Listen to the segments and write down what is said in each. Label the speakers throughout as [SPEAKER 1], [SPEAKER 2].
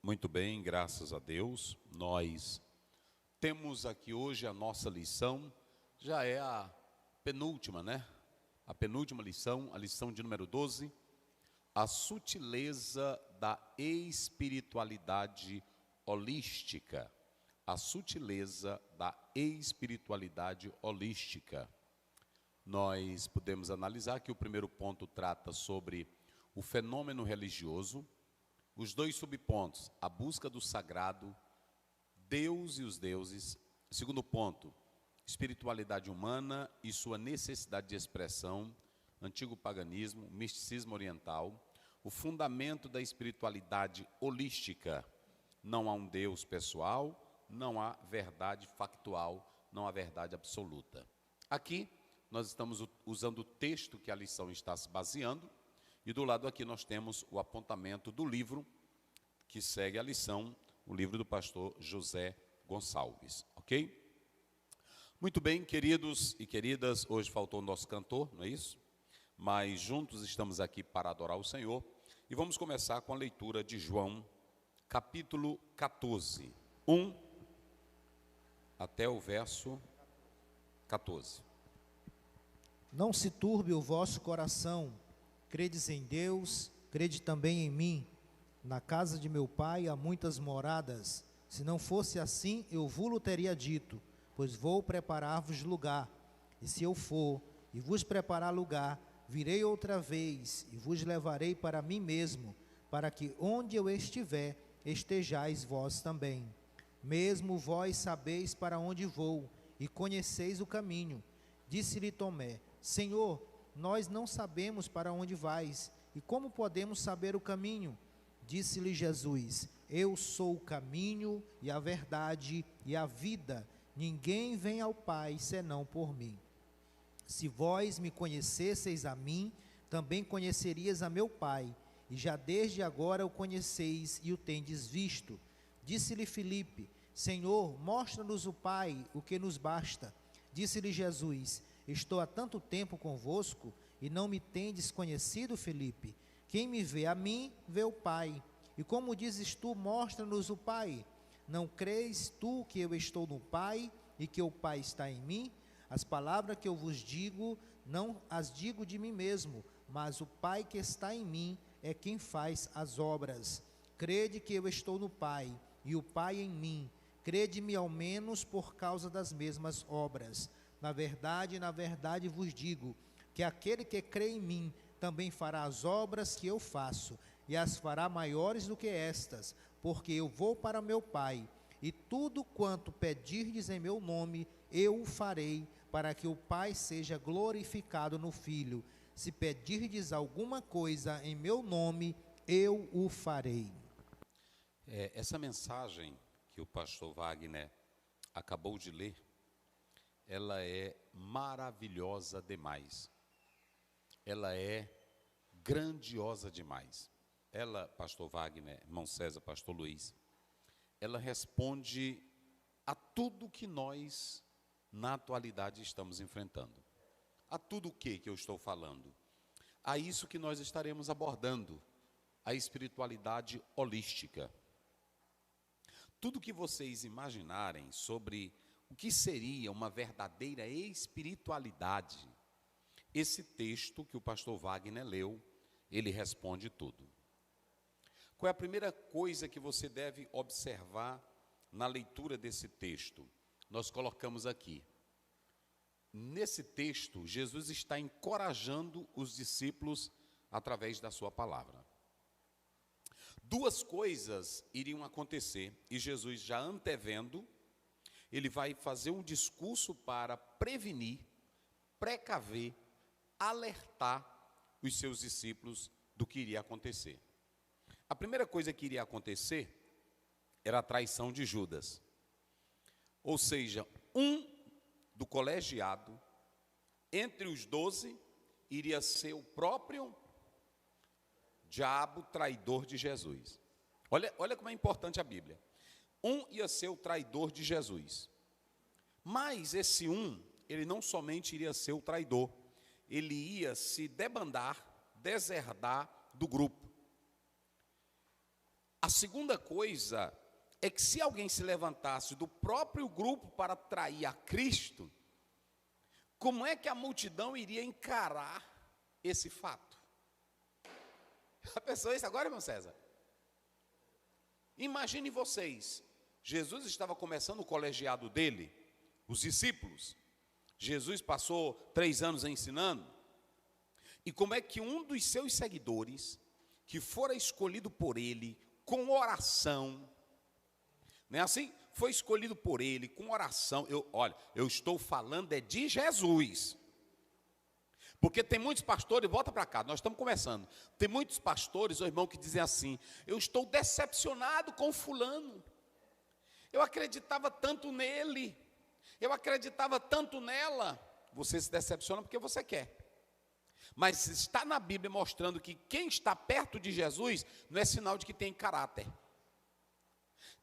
[SPEAKER 1] Muito bem, graças a Deus. Nós temos aqui hoje a nossa lição, já é a penúltima, né? A penúltima lição, a lição de número 12, a sutileza da espiritualidade holística. A sutileza da espiritualidade holística. Nós podemos analisar que o primeiro ponto trata sobre o fenômeno religioso, os dois subpontos, a busca do sagrado, Deus e os deuses. Segundo ponto, espiritualidade humana e sua necessidade de expressão, antigo paganismo, misticismo oriental, o fundamento da espiritualidade holística. Não há um Deus pessoal, não há verdade factual, não há verdade absoluta. Aqui nós estamos usando o texto que a lição está se baseando, e do lado aqui nós temos o apontamento do livro que segue a lição, o livro do pastor José Gonçalves, ok? Muito bem, queridos e queridas, hoje faltou o nosso cantor, não é isso? Mas juntos estamos aqui para adorar o Senhor, e vamos começar com a leitura de João, capítulo 14, 1 até o verso 14.
[SPEAKER 2] Não se turbe o vosso coração, credes em Deus, crede também em mim. Na casa de meu pai há muitas moradas. Se não fosse assim, eu vos teria dito, pois vou preparar-vos lugar. E se eu for e vos preparar lugar, virei outra vez e vos levarei para mim mesmo, para que onde eu estiver, estejais vós também. Mesmo vós sabeis para onde vou, e conheceis o caminho. Disse-lhe Tomé: Senhor, nós não sabemos para onde vais, e como podemos saber o caminho? Disse-lhe Jesus: Eu sou o caminho e a verdade e a vida. Ninguém vem ao Pai senão por mim. Se vós me conhecesseis a mim, também conhecerias a meu Pai, e já desde agora o conheceis e o tendes visto. Disse-lhe Filipe: Senhor, mostra-nos o Pai, o que nos basta. Disse-lhe Jesus: Estou há tanto tempo convosco, e não me tendes conhecido, Filipe? Quem me vê a mim, vê o Pai. E como dizes tu, mostra-nos o Pai? Não crês tu que eu estou no Pai, e que o Pai está em mim? As palavras que eu vos digo, não as digo de mim mesmo, mas o Pai que está em mim é quem faz as obras. Crede que eu estou no Pai, e o Pai em mim. Crede-me ao menos por causa das mesmas obras. Na verdade vos digo, que aquele que crê em mim, também fará as obras que eu faço, e as fará maiores do que estas, porque eu vou para meu Pai, e tudo quanto pedirdes em meu nome, eu o farei, para que o Pai seja glorificado no Filho. Se pedirdes alguma coisa em meu nome, eu o farei.
[SPEAKER 1] Essa mensagem que o pastor Wagner acabou de ler, ela é maravilhosa demais. Ela é grandiosa demais. Ela, pastor Wagner, irmão César, pastor Luiz, ela responde a tudo que nós, na atualidade, estamos enfrentando. A tudo o que eu estou falando? A isso que nós estaremos abordando, a espiritualidade holística. Tudo que vocês imaginarem sobre o que seria uma verdadeira espiritualidade, esse texto que o pastor Wagner leu, ele responde tudo. Qual é a primeira coisa que você deve observar na leitura desse texto? Nós colocamos aqui. Nesse texto, Jesus está encorajando os discípulos através da sua palavra. Duas coisas iriam acontecer, e Jesus, já antevendo, ele vai fazer um discurso para prevenir, precaver, alertar os seus discípulos do que iria acontecer. A primeira coisa que iria acontecer era a traição de Judas. Ou seja, um do colegiado, entre os 12, iria ser o próprio diabo traidor de Jesus. Olha como é importante a Bíblia. Um ia ser o traidor de Jesus. Mas esse um, ele não somente iria ser o traidor, ele ia se debandar, deserdar do grupo. A segunda coisa é que se alguém se levantasse do próprio grupo para trair a Cristo, como é que a multidão iria encarar esse fato? Já pensou isso agora, irmão César? Imagine vocês, Jesus estava começando o colegiado dele, os discípulos. Jesus passou 3 anos ensinando. E como é que um dos seus seguidores, que fora escolhido por ele com oração, não é assim? Foi escolhido por ele com oração. Eu estou falando de Jesus. Porque tem muitos pastores, volta para cá, nós estamos começando. Tem muitos pastores, ou irmão, que dizem assim: eu estou decepcionado com fulano. Eu acreditava tanto nele. Eu acreditava tanto nela. Você se decepciona porque você quer. Mas está na Bíblia mostrando que quem está perto de Jesus não é sinal de que tem caráter.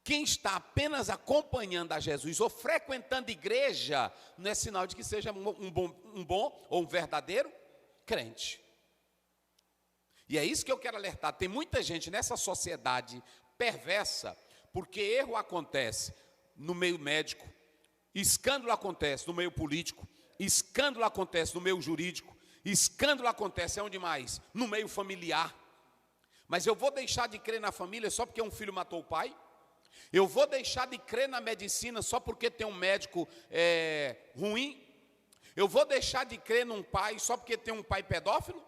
[SPEAKER 1] Quem está apenas acompanhando a Jesus ou frequentando igreja não é sinal de que seja um bom ou um verdadeiro crente. E é isso que eu quero alertar. Tem muita gente nessa sociedade perversa, porque erro acontece no meio médico, escândalo acontece no meio político, escândalo acontece no meio jurídico, escândalo acontece onde mais? No meio familiar. Mas eu vou deixar de crer na família só porque um filho matou o pai? Eu vou deixar de crer na medicina só porque tem um médico ruim? Eu vou deixar de crer num pai só porque tem um pai pedófilo?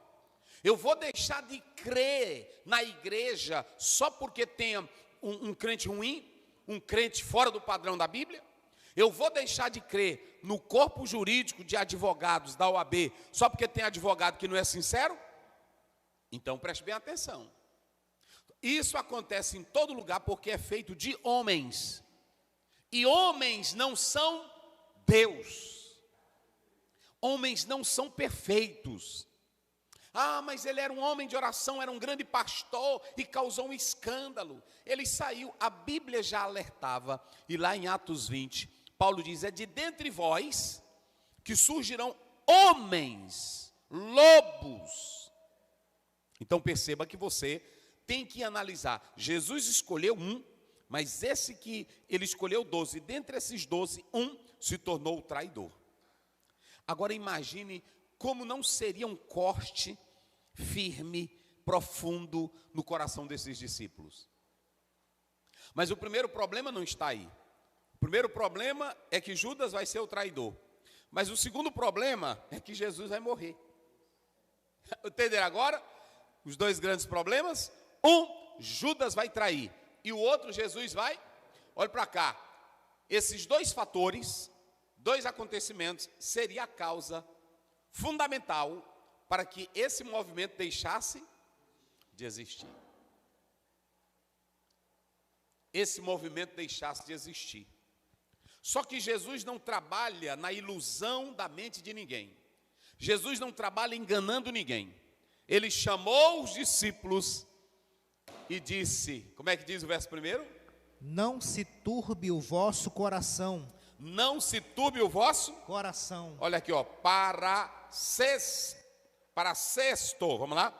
[SPEAKER 1] Eu vou deixar de crer na igreja só porque tem um crente ruim? Um crente fora do padrão da Bíblia? Eu vou deixar de crer no corpo jurídico de advogados da OAB só porque tem advogado que não é sincero? Então preste bem atenção. Isso acontece em todo lugar porque é feito de homens. E homens não são Deus. Homens não são perfeitos. Ah, mas ele era um homem de oração, era um grande pastor e causou um escândalo. Ele saiu, a Bíblia já alertava, e lá em Atos 20, Paulo diz: é de dentre vós que surgirão homens, lobos. Então perceba que você tem que analisar. Jesus escolheu um, mas esse que ele escolheu 12, dentre esses 12, um se tornou o traidor. Agora imagine como não seria um corte firme, profundo no coração desses discípulos. Mas o primeiro problema não está aí. O primeiro problema é que Judas vai ser o traidor. Mas o segundo problema é que Jesus vai morrer. Entenderam agora os dois grandes problemas? Judas vai trair, e o outro, Jesus vai. Olha para cá. Esses dois fatores, dois acontecimentos, seria a causa fundamental para que esse movimento deixasse de existir. Esse movimento deixasse de existir. Só que Jesus não trabalha na ilusão da mente de ninguém. Jesus não trabalha enganando ninguém. Ele chamou os discípulos e disse, como é que diz o verso primeiro? Não se turbe o vosso coração. Não se turbe o vosso coração. Olha aqui, ó, paracesto, vamos lá?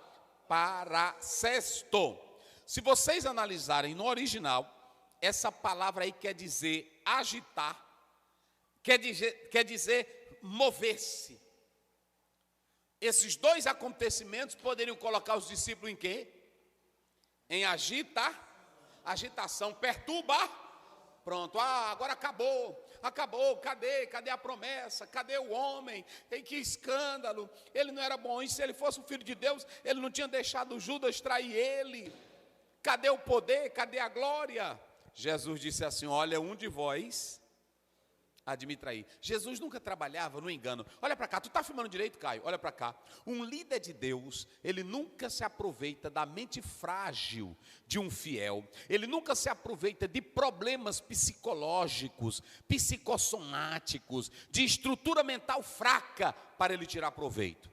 [SPEAKER 1] Paracesto. Se vocês analisarem no original, essa palavra aí quer dizer agitar, quer dizer mover-se. Esses dois acontecimentos poderiam colocar os discípulos em quê? Em agitação, perturbar. Pronto, agora acabou, cadê a promessa, cadê o homem, que escândalo, ele não era bom, e se ele fosse o filho de Deus, ele não tinha deixado Judas trair ele, cadê o poder, cadê a glória? Jesus disse assim: olha, um de vós há de me trair. Jesus nunca trabalhava no engano. Olha para cá, tu está filmando direito, Caio? Olha para cá. Um líder de Deus, ele nunca se aproveita da mente frágil de um fiel. Ele nunca se aproveita de problemas psicológicos, psicossomáticos, de estrutura mental fraca para ele tirar proveito.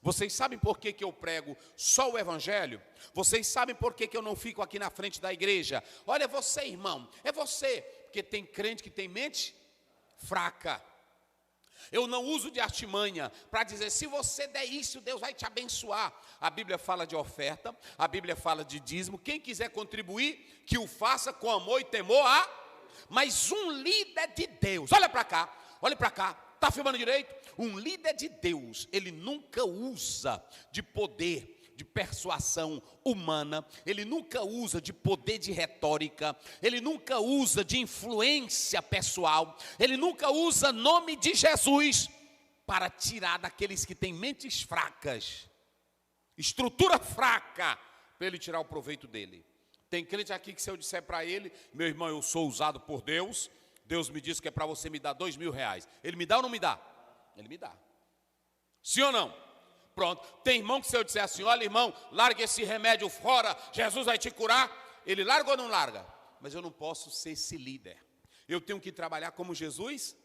[SPEAKER 1] Vocês sabem por que eu prego só o evangelho? Vocês sabem por que eu não fico aqui na frente da igreja? Olha, você, irmão, é você, porque tem crente que tem mente fraca. Eu não uso de artimanha para dizer, se você der isso, Deus vai te abençoar. A Bíblia fala de oferta, a Bíblia fala de dízimo. Quem quiser contribuir, que o faça com amor e temor Mas um líder de Deus, olha para cá, está filmando direito? Um líder de Deus, ele nunca usa de poder, de persuasão humana, ele nunca usa de poder de retórica, ele nunca usa de influência pessoal, ele nunca usa nome de Jesus para tirar daqueles que têm mentes fracas, estrutura fraca, para ele tirar o proveito dele. Tem crente aqui que se eu disser para ele, meu irmão, eu sou usado por Deus, Deus me disse que é para você me dar R$2.000, ele me dá ou não me dá? Ele me dá. Sim ou não? Pronto, tem irmão que se eu disser assim, olha irmão, larga esse remédio fora, Jesus vai te curar, ele larga ou não larga? Mas eu não posso ser esse líder, eu tenho que trabalhar como Jesus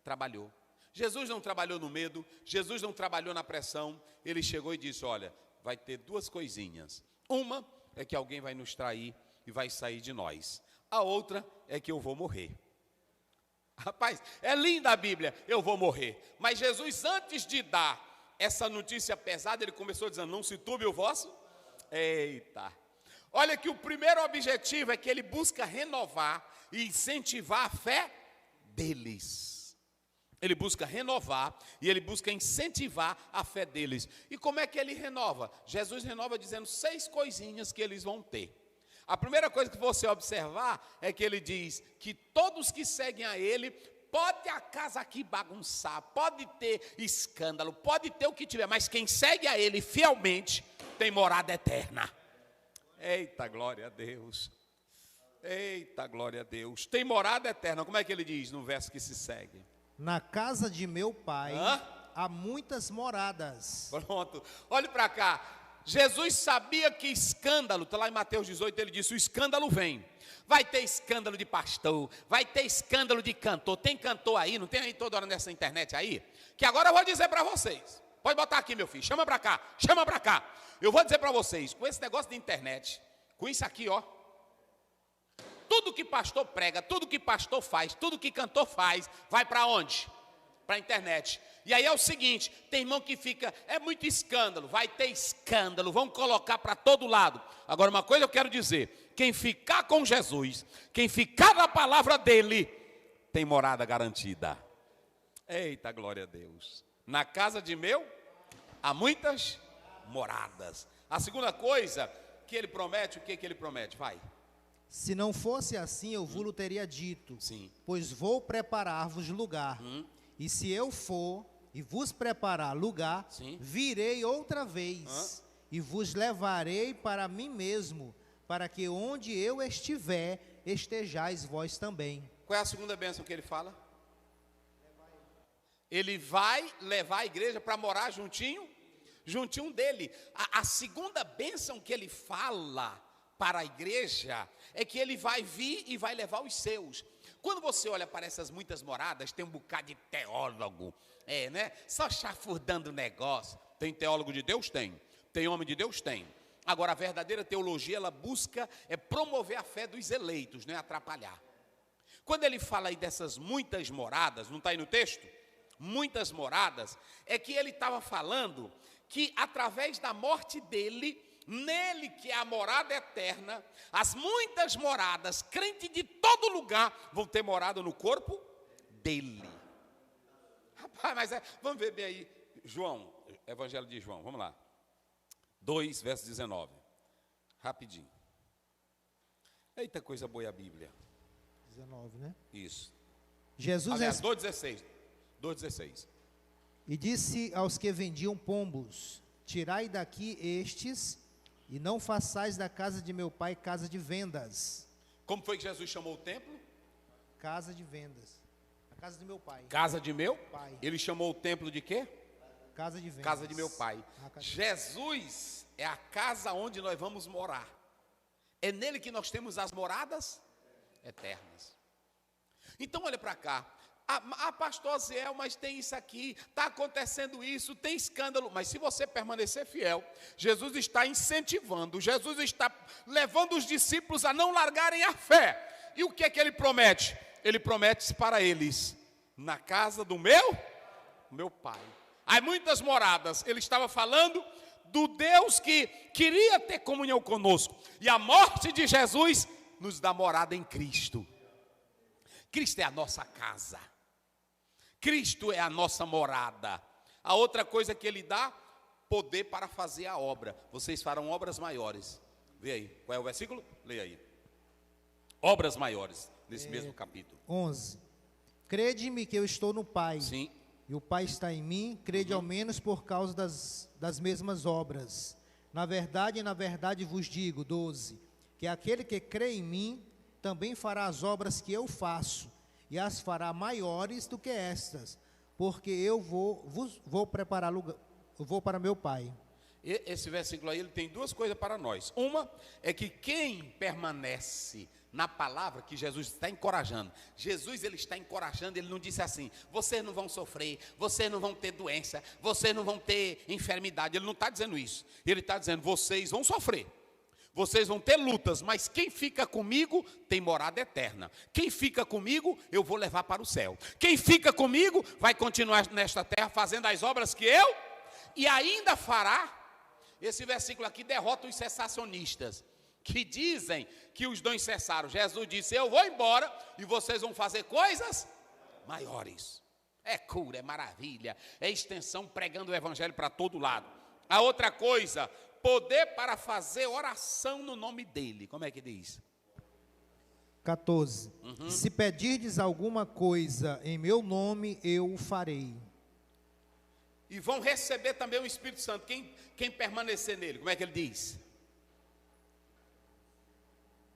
[SPEAKER 1] trabalhou. Jesus não trabalhou no medo, Jesus não trabalhou na pressão, ele chegou e disse, olha, vai ter duas coisinhas, uma é que alguém vai nos trair e vai sair de nós, a outra é que eu vou morrer. Rapaz, é linda a Bíblia, eu vou morrer, mas Jesus antes de dar essa notícia pesada, ele começou dizendo, não se turbe o vosso. Eita. Olha que o primeiro objetivo é que ele busca renovar e incentivar a fé deles. Ele busca renovar e ele busca incentivar a fé deles. E como é que ele renova? Jesus renova dizendo 6 coisinhas que eles vão ter. A primeira coisa que você observar é que ele diz que todos que seguem a ele, pode a casa aqui bagunçar, pode ter escândalo, pode ter o que tiver, mas quem segue a ele fielmente tem morada eterna. Eita, glória a Deus. Eita, glória a Deus. Tem morada eterna. Como é que ele diz no verso que se segue?
[SPEAKER 2] Na casa de meu pai há muitas moradas.
[SPEAKER 1] Pronto. Olhe para cá. Jesus sabia que escândalo, está lá em Mateus 18, ele disse, o escândalo vem. Vai ter escândalo de pastor, vai ter escândalo de cantor. Tem cantor aí, não tem aí toda hora nessa internet aí? Que agora eu vou dizer para vocês. Pode botar aqui, meu filho, chama para cá, chama para cá. Eu vou dizer para vocês, com esse negócio de internet, com isso aqui, ó. Tudo que pastor prega, tudo que pastor faz, tudo que cantor faz, vai para onde? Para a internet. E aí é o seguinte, tem irmão que fica, é muito escândalo, vai ter escândalo, vão colocar para todo lado. Agora uma coisa eu quero dizer, quem ficar com Jesus, quem ficar na palavra dele, tem morada garantida. Eita, glória a Deus. Na casa de meu, há muitas moradas. A segunda coisa que ele promete, o que ele promete? Vai.
[SPEAKER 2] Se não fosse assim, eu vos teria dito,
[SPEAKER 1] sim,
[SPEAKER 2] pois vou preparar-vos lugar. E se eu for e vos preparar lugar,
[SPEAKER 1] sim,
[SPEAKER 2] virei outra vez e vos levarei para mim mesmo, para que onde eu estiver, estejais vós também.
[SPEAKER 1] Qual é a segunda bênção que ele fala? Ele vai levar a igreja para morar juntinho dele. A segunda bênção que ele fala para a igreja é que ele vai vir e vai levar os seus. Quando você olha para essas muitas moradas, tem um bocado de teólogo, né? Só chafurdando o negócio. Tem teólogo de Deus? Tem. Tem homem de Deus? Tem. Agora, a verdadeira teologia, ela busca promover a fé dos eleitos, não é atrapalhar. Quando ele fala aí dessas muitas moradas, não está aí no texto? Muitas moradas, é que ele estava falando que através da morte dele, nele que é a morada eterna, as muitas moradas, crente de todo lugar, vão ter morada no corpo dele. Rapaz, mas vamos ver bem aí, João, Evangelho de João, vamos lá. 2, verso 19, rapidinho. Eita, coisa boa é a Bíblia.
[SPEAKER 2] 19, né?
[SPEAKER 1] Isso.
[SPEAKER 2] Jesus,
[SPEAKER 1] aliás, 2,16.
[SPEAKER 2] E disse aos que vendiam pombos, tirai daqui estes, e não façais da casa de meu pai casa de vendas.
[SPEAKER 1] Como foi que Jesus chamou o templo?
[SPEAKER 2] Casa de vendas. A casa de meu pai.
[SPEAKER 1] Casa de meu
[SPEAKER 2] pai.
[SPEAKER 1] Ele chamou o templo de quê?
[SPEAKER 2] Casa de vendas.
[SPEAKER 1] Casa de meu pai. Jesus é a casa onde nós vamos morar. É nele que nós temos as moradas eternas. Então olha para cá. Pastor Zé, mas tem isso aqui, está acontecendo isso, tem escândalo. Mas se você permanecer fiel, Jesus está incentivando, Jesus está levando os discípulos a não largarem a fé. E o que é que ele promete? Ele promete para eles, na casa do meu meu Pai. Há muitas moradas. Ele estava falando do Deus que queria ter comunhão conosco. E a morte de Jesus nos dá morada em Cristo. Cristo é a nossa casa. Cristo é a nossa morada. A outra coisa que ele dá, poder para fazer a obra. Vocês farão obras maiores. Vê aí, qual é o versículo? Leia aí. Obras maiores, nesse mesmo capítulo.
[SPEAKER 2] 11. Crede-me que eu estou no Pai.
[SPEAKER 1] Sim.
[SPEAKER 2] E o Pai está em mim, crede ao menos por causa das mesmas obras. Na verdade vos digo, 12, que aquele que crê em mim, também fará as obras que eu faço, e as fará maiores do que estas, porque eu vou preparar lugar, eu vou para meu Pai.
[SPEAKER 1] Esse versículo aí, ele tem duas coisas para nós. Uma é que quem permanece na palavra, que Jesus está encorajando. Jesus, ele está encorajando, ele não disse assim, vocês não vão sofrer, vocês não vão ter doença, vocês não vão ter enfermidade. Ele não está dizendo isso. Ele está dizendo, vocês vão sofrer, vocês vão ter lutas, mas quem fica comigo tem morada eterna. Quem fica comigo, eu vou levar para o céu. Quem fica comigo, vai continuar nesta terra, fazendo as obras que eu, e ainda fará. Esse versículo aqui derrota os cessacionistas, que dizem que os dons cessaram. Jesus disse, eu vou embora e vocês vão fazer coisas maiores. É cura, é maravilha, é extensão, pregando o evangelho para todo lado. A outra coisa, poder para fazer oração no nome dele. Como é que diz?
[SPEAKER 2] 14. Se pedirdes alguma coisa em meu nome, eu o farei.
[SPEAKER 1] E vão receber também o Espírito Santo. Quem permanecer nele, como é que ele diz?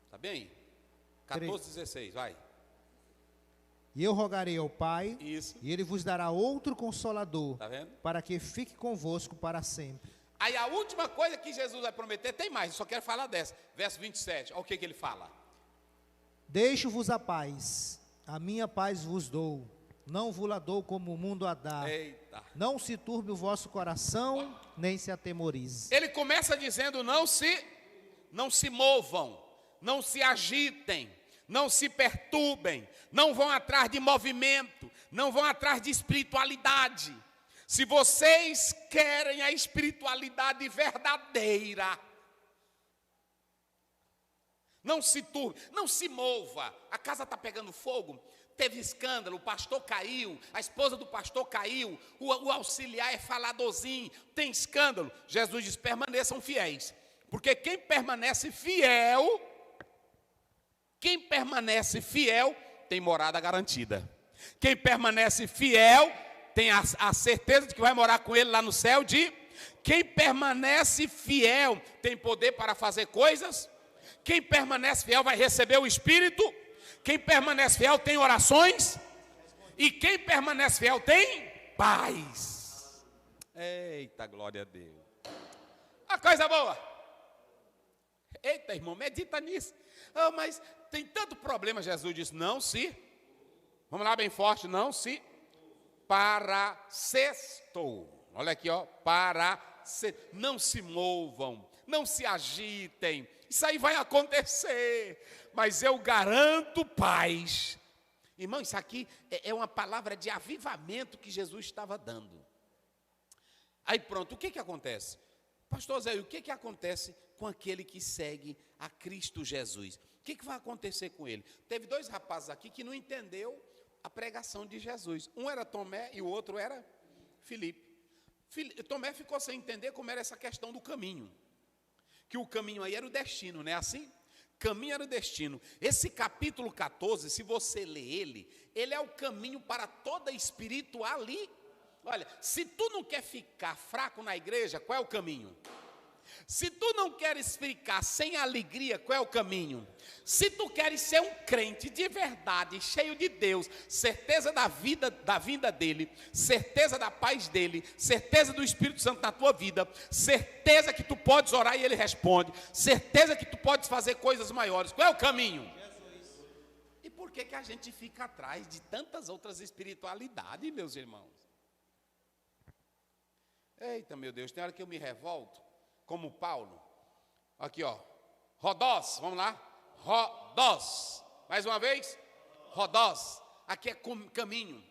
[SPEAKER 1] Está bem? 14, 16, vai.
[SPEAKER 2] E eu rogarei ao Pai,
[SPEAKER 1] Isso.
[SPEAKER 2] E ele vos dará outro Consolador,
[SPEAKER 1] Tá vendo?
[SPEAKER 2] para que fique convosco para sempre.
[SPEAKER 1] Aí a última coisa que Jesus vai prometer, tem mais, eu só quero falar dessa. Verso 27, olha o que ele fala.
[SPEAKER 2] Deixo-vos a paz, a minha paz vos dou, não vos la dou como o mundo a dá.
[SPEAKER 1] Eita.
[SPEAKER 2] Não se turbe o vosso coração, nem se atemorize.
[SPEAKER 1] Ele começa dizendo, não se movam, não se agitem, não se perturbem, não vão atrás de movimento, não vão atrás de espiritualidade. Se vocês querem a espiritualidade verdadeira, não se turbe, não se mova. A casa está pegando fogo, teve escândalo, o pastor caiu, a esposa do pastor caiu, o auxiliar é faladorzinho, tem escândalo. Jesus diz, permaneçam fiéis, porque quem permanece fiel tem morada garantida. Quem permanece fiel tem a certeza de que vai morar com ele lá no céu. Quem permanece fiel tem poder para fazer coisas. Quem permanece fiel vai receber o Espírito. Quem permanece fiel tem orações. E quem permanece fiel tem paz. Eita, glória a Deus. A coisa boa. Eita, irmão, medita nisso. Oh, mas tem tanto problema. Jesus disse, não se. Vamos lá bem forte, não se. Paracestou. Olha aqui, ó. Não se movam, não se agitem. Isso aí vai acontecer, mas eu garanto paz. Irmão, isso aqui é uma palavra de avivamento que Jesus estava dando. Aí pronto, o que acontece? Pastor Zé, o que acontece com aquele que segue a Cristo Jesus? O que vai acontecer com ele? Teve dois rapazes aqui que não entendeu a pregação de Jesus. Um era Tomé e o outro era Filipe. Tomé ficou sem entender como era essa questão do caminho. Que o caminho aí era o destino, não é assim? Caminho era o destino. Esse capítulo 14, se você ler ele é o caminho para toda espiritualidade. Olha, se tu não quer ficar fraco na igreja, qual é o caminho? Se tu não queres ficar sem alegria, qual é o caminho? Se tu queres ser um crente de verdade, cheio de Deus, certeza da vinda dele, certeza da paz dele, certeza do Espírito Santo na tua vida, certeza que tu podes orar e ele responde, certeza que tu podes fazer coisas maiores, qual é o caminho? Jesus. E por que a gente fica atrás de tantas outras espiritualidades, meus irmãos? Eita, meu Deus, tem hora que eu me revolto, como Paulo. Aqui, ó. Rodós, vamos lá. Rodós. Mais uma vez. Rodós. Aqui é caminho.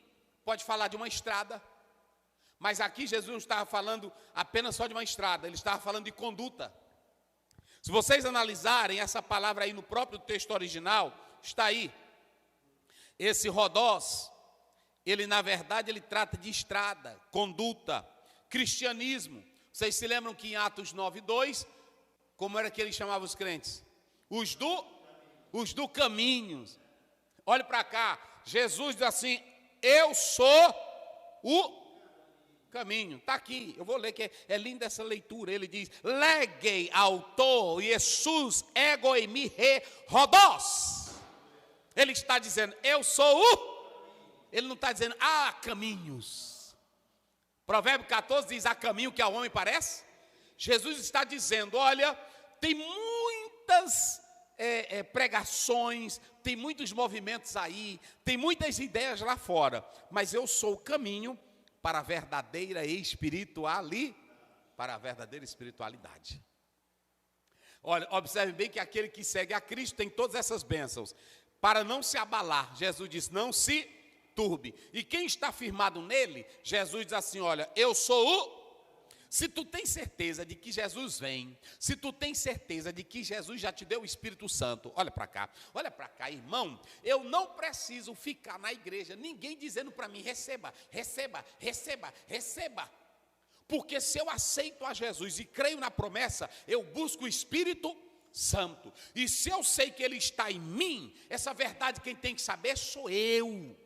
[SPEAKER 1] Pode falar de uma estrada. Mas aqui Jesus não estava falando apenas só de uma estrada, ele estava falando de conduta. Se vocês analisarem essa palavra aí no próprio texto original, está aí. Esse rodós, ele na verdade ele trata de estrada, conduta, cristianismo. Vocês se lembram que em Atos 9:2, como era que ele chamava os crentes? Os do caminho. Olhe para cá, Jesus diz assim: eu sou o caminho. Está aqui, eu vou ler, que é linda essa leitura. Ele diz: legei autor Jesus ego eimi re rodós. Ele está dizendo: eu sou o. Ele não está dizendo há caminhos. Provérbio 14 diz: há caminho que ao homem parece. Jesus está dizendo: olha, tem muitas pregações, tem muitos movimentos aí, tem muitas ideias lá fora, mas eu sou o caminho para a verdadeira espiritualidade. Olha, observe bem que aquele que segue a Cristo tem todas essas bênçãos. Para não se abalar, Jesus diz: não se turbe. E quem está firmado nele, Jesus diz assim: olha, eu sou o. Se tu tens certeza de que Jesus vem, se tu tens certeza de que Jesus já te deu o Espírito Santo, olha para cá, irmão, eu não preciso ficar na igreja, ninguém dizendo para mim: receba, receba, receba, receba. Porque se eu aceito a Jesus e creio na promessa, eu busco o Espírito Santo. E se eu sei que Ele está em mim, essa verdade quem tem que saber sou eu.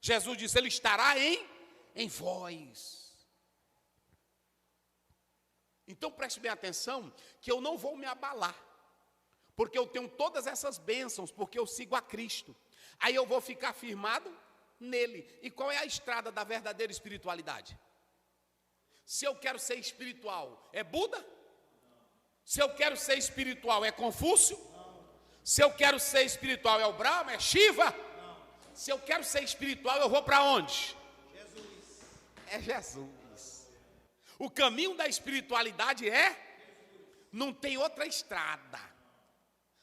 [SPEAKER 1] Jesus disse: Ele estará em vós. Então preste bem atenção, que eu não vou me abalar, porque eu tenho todas essas bênçãos, porque eu sigo a Cristo. Aí eu vou ficar firmado nele. E qual é a estrada da verdadeira espiritualidade? Se eu quero ser espiritual, é Buda? Se eu quero ser espiritual, é Confúcio? Se eu quero ser espiritual, é o Brahma, é Shiva? Se eu quero ser espiritual, eu vou para onde? Jesus. É Jesus. O caminho da espiritualidade não tem outra estrada.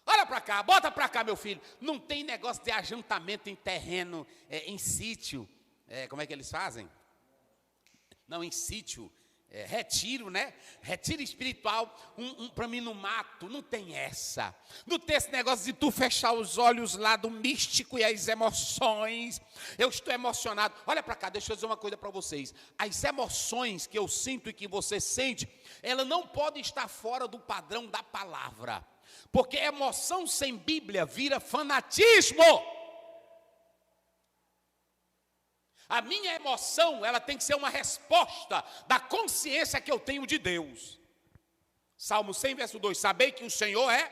[SPEAKER 1] Olha para cá, bota para cá, meu filho. Não tem negócio de ajuntamento em terreno, em sítio. Como é que eles fazem? Não, em sítio. Retiro, né? Retiro espiritual, para mim no mato, não tem essa. Não tem esse negócio de tu fechar os olhos lá do místico e as emoções. Eu estou emocionado. Olha para cá, deixa eu dizer uma coisa para vocês. As emoções que eu sinto e que você sente, ela não pode estar fora do padrão da palavra. Porque emoção sem Bíblia vira fanatismo. A minha emoção, ela tem que ser uma resposta da consciência que eu tenho de Deus. Salmo 100, verso 2, sabei que o Senhor é.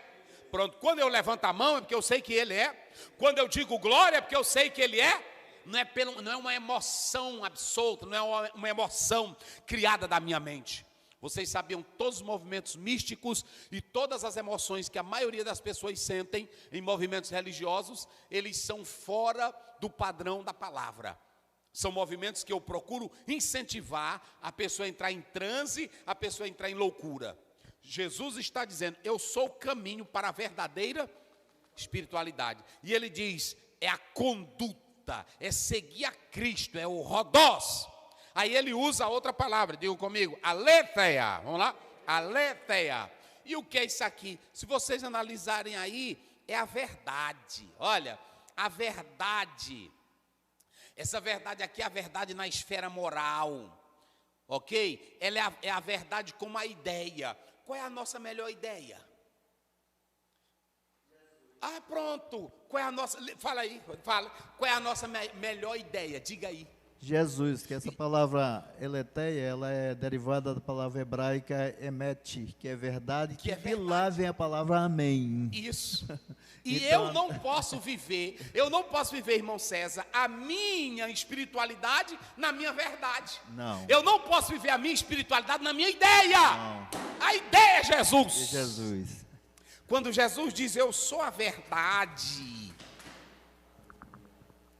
[SPEAKER 1] Pronto, quando eu levanto a mão é porque eu sei que Ele é. Quando eu digo glória é porque eu sei que Ele é. Não é uma emoção absoluta, não é uma emoção criada da minha mente. Vocês sabiam todos os movimentos místicos e todas as emoções que a maioria das pessoas sentem em movimentos religiosos, eles são fora do padrão da palavra. São movimentos que eu procuro incentivar a pessoa a entrar em transe, a pessoa a entrar em loucura. Jesus está dizendo: eu sou o caminho para a verdadeira espiritualidade. E ele diz: é a conduta, é seguir a Cristo, é o rodós. Aí ele usa outra palavra, digam comigo, aletheia. Vamos lá? Aletheia. E o que é isso aqui? Se vocês analisarem aí, é a verdade. Olha, a verdade. Essa verdade aqui é a verdade na esfera moral, ok? Ela é a verdade como a ideia. Qual é a nossa melhor ideia? Ah, pronto. Qual é a nossa... Fala aí, fala. Qual é a nossa melhor ideia? Diga aí.
[SPEAKER 3] Jesus, que essa palavra eleteia, ela é derivada da palavra hebraica emet, que é verdade, que de lá vem a palavra amém.
[SPEAKER 1] Isso. E
[SPEAKER 3] então,
[SPEAKER 1] eu não posso viver, irmão César, a minha espiritualidade na minha verdade.
[SPEAKER 3] Não.
[SPEAKER 1] Eu não posso viver a minha espiritualidade na minha ideia.
[SPEAKER 3] Não.
[SPEAKER 1] A ideia é Jesus.
[SPEAKER 3] É Jesus.
[SPEAKER 1] Quando Jesus diz, eu sou a verdade...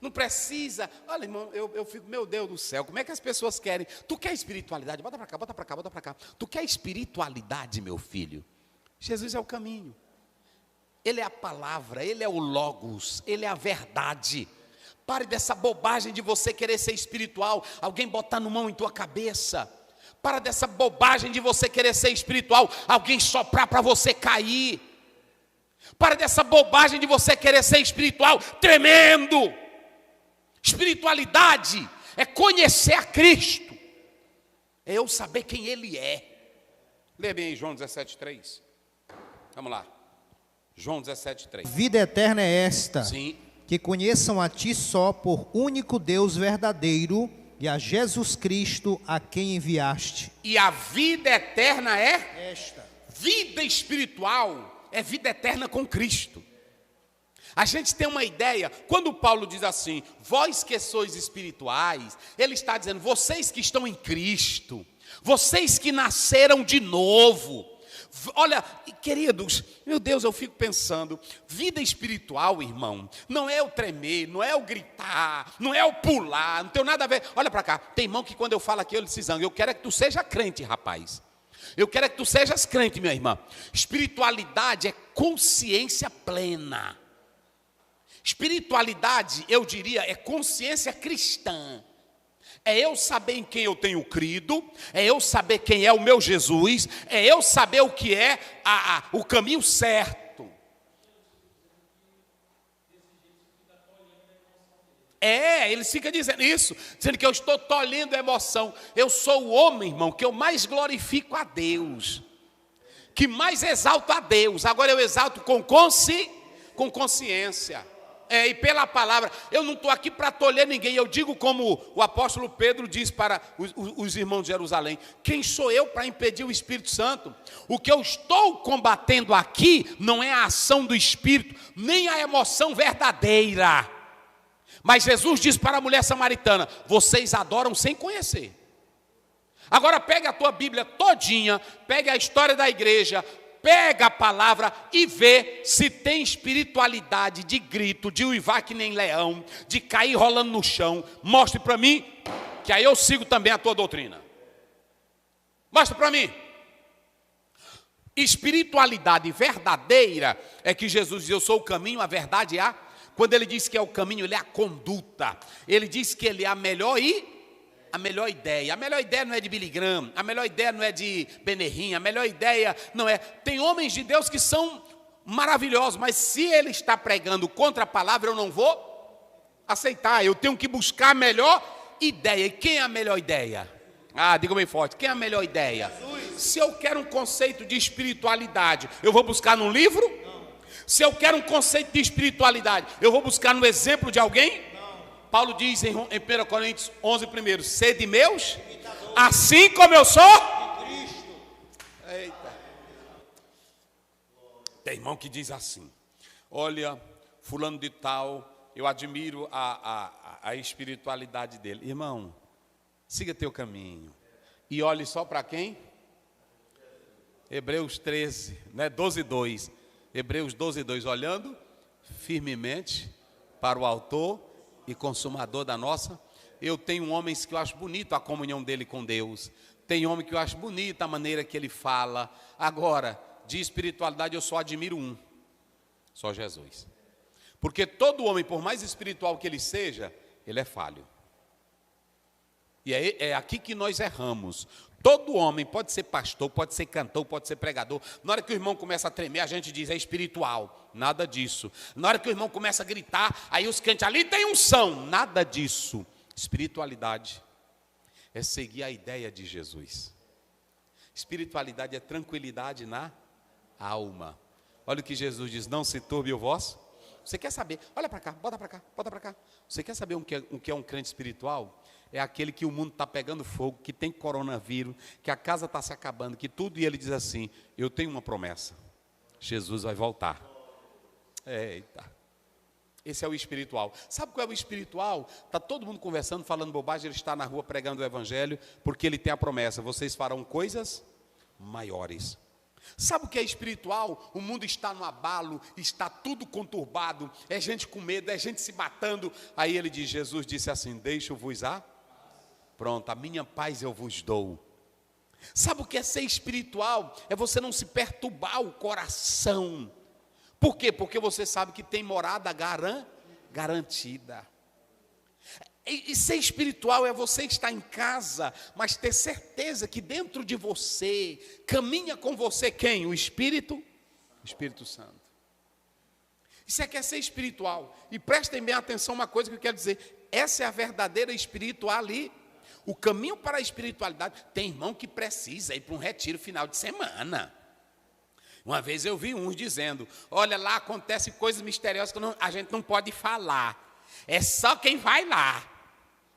[SPEAKER 1] Não precisa, olha irmão, eu fico, meu Deus do céu, como é que as pessoas querem? Tu quer espiritualidade? Bota para cá, bota para cá, bota para cá. Tu quer espiritualidade, meu filho? Jesus é o caminho. Ele é a palavra, Ele é o Logos, Ele é a verdade. Pare dessa bobagem de você querer ser espiritual, alguém botar no mão em tua cabeça. Para dessa bobagem de você querer ser espiritual, alguém soprar para você cair. Para dessa bobagem de você querer ser espiritual, tremendo. Espiritualidade é conhecer a Cristo, é eu saber quem Ele é. Lê bem aí João 17,3. Vamos lá. João 17,3.
[SPEAKER 2] Vida eterna é esta,
[SPEAKER 1] Sim.
[SPEAKER 2] que conheçam a Ti só por único Deus verdadeiro e a Jesus Cristo a quem enviaste.
[SPEAKER 1] E a vida eterna é?
[SPEAKER 2] Esta.
[SPEAKER 1] Vida espiritual é vida eterna com Cristo. A gente tem uma ideia, quando Paulo diz assim, vós que sois espirituais, ele está dizendo, vocês que estão em Cristo, vocês que nasceram de novo. Olha, queridos, meu Deus, eu fico pensando, vida espiritual, irmão, não é o tremer, não é o gritar, não é o pular, não tem nada a ver. Olha para cá, tem irmão que quando eu falo aqui, eu disse, eu quero é que tu seja crente, rapaz. Eu quero é que tu sejas crente, minha irmã. Espiritualidade é consciência plena. Espiritualidade, eu diria, é consciência cristã. É eu saber em quem eu tenho crido, é eu saber quem é o meu Jesus, é eu saber o que é o caminho certo. Ele fica dizendo isso, dizendo que eu estou tolhendo a emoção. Eu sou o homem, irmão, que eu mais glorifico a Deus, que mais exalto a Deus. Agora eu exalto com consciência. E pela palavra, eu não estou aqui para tolher ninguém, eu digo como o apóstolo Pedro diz para os irmãos de Jerusalém, quem sou eu para impedir o Espírito Santo? O que eu estou combatendo aqui não é a ação do Espírito, nem a emoção verdadeira, mas Jesus diz para a mulher samaritana, vocês adoram sem conhecer. Agora pega a tua Bíblia todinha, pega a história da igreja, pega a palavra e vê se tem espiritualidade de grito, de uivar que nem leão, de cair rolando no chão. Mostre para mim, que aí eu sigo também a tua doutrina. Mostre para mim. Espiritualidade verdadeira é que Jesus diz, eu sou o caminho, a verdade e a... Quando ele diz que é o caminho, ele é a conduta. Ele diz que ele é a melhor ideia. A melhor ideia não é de Billy Graham, a melhor ideia não é de Benehim, a melhor ideia não é... Tem homens de Deus que são maravilhosos, mas se ele está pregando contra a palavra, eu não vou aceitar. Eu tenho que buscar a melhor ideia. E quem é a melhor ideia? Diga bem forte, quem é a melhor ideia? Jesus. Se eu quero um conceito de espiritualidade, eu vou buscar num livro? Não. Se eu quero um conceito de espiritualidade, eu vou buscar no exemplo de alguém? Paulo diz em 1 Coríntios 11, primeiro, sede meus, assim como eu sou de Cristo. Eita. Tem irmão que diz assim, olha, fulano de tal, eu admiro a espiritualidade dele. Irmão, siga teu caminho. E olhe só para quem? Hebreus 13, né? 12:2. Hebreus 12:2, olhando firmemente para o autor e consumador da nossa. Eu tenho homens que eu acho bonito a comunhão dele com Deus. Tem homem que eu acho bonita a maneira que ele fala. Agora, de espiritualidade eu só admiro um. Só Jesus. Porque todo homem, por mais espiritual que ele seja, ele é falho. E é aqui que nós erramos. Todo homem pode ser pastor, pode ser cantor, pode ser pregador. Na hora que o irmão começa a tremer, a gente diz, é espiritual. Nada disso. Na hora que o irmão começa a gritar, aí os crentes ali tem unção. Nada disso. Espiritualidade é seguir a ideia de Jesus. Espiritualidade é tranquilidade na alma. Olha o que Jesus diz, não se turbe o vosso. Você quer saber? Olha para cá, bota para cá, bota para cá. Você quer saber o que é um crente espiritual? É aquele que o mundo está pegando fogo, que tem coronavírus, que a casa está se acabando, que tudo, e ele diz assim, eu tenho uma promessa, Jesus vai voltar. Eita, esse é o espiritual. Sabe qual é o espiritual? Está todo mundo conversando, falando bobagem, ele está na rua pregando o evangelho, porque ele tem a promessa, vocês farão coisas maiores. Sabe o que é espiritual? O mundo está no abalo, está tudo conturbado, é gente com medo, é gente se matando. Aí ele diz, Jesus disse assim, deixo-vos pronto, a minha paz eu vos dou. Sabe o que é ser espiritual? É você não se perturbar o coração. Por quê? Porque você sabe que tem morada garantida. E ser espiritual é você estar em casa, mas ter certeza que dentro de você, caminha com você quem? O Espírito Santo. E você quer ser espiritual. E prestem bem atenção uma coisa que eu quero dizer. Essa é a verdadeira espiritualidade. O caminho para a espiritualidade. Tem irmão que precisa ir para um retiro final de semana. Uma vez eu vi uns dizendo, olha, lá acontecem coisas misteriosas que a gente não pode falar. É só quem vai lá.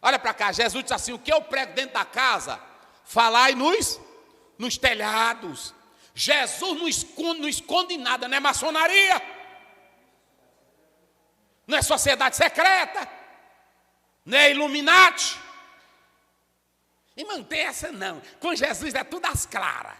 [SPEAKER 1] Olha para cá, Jesus disse assim, o que eu prego dentro da casa, falai nos telhados. Jesus não esconde nada, não é maçonaria. Não é sociedade secreta. Não é Illuminati. E mantém essa não. Com Jesus é tudo às claras.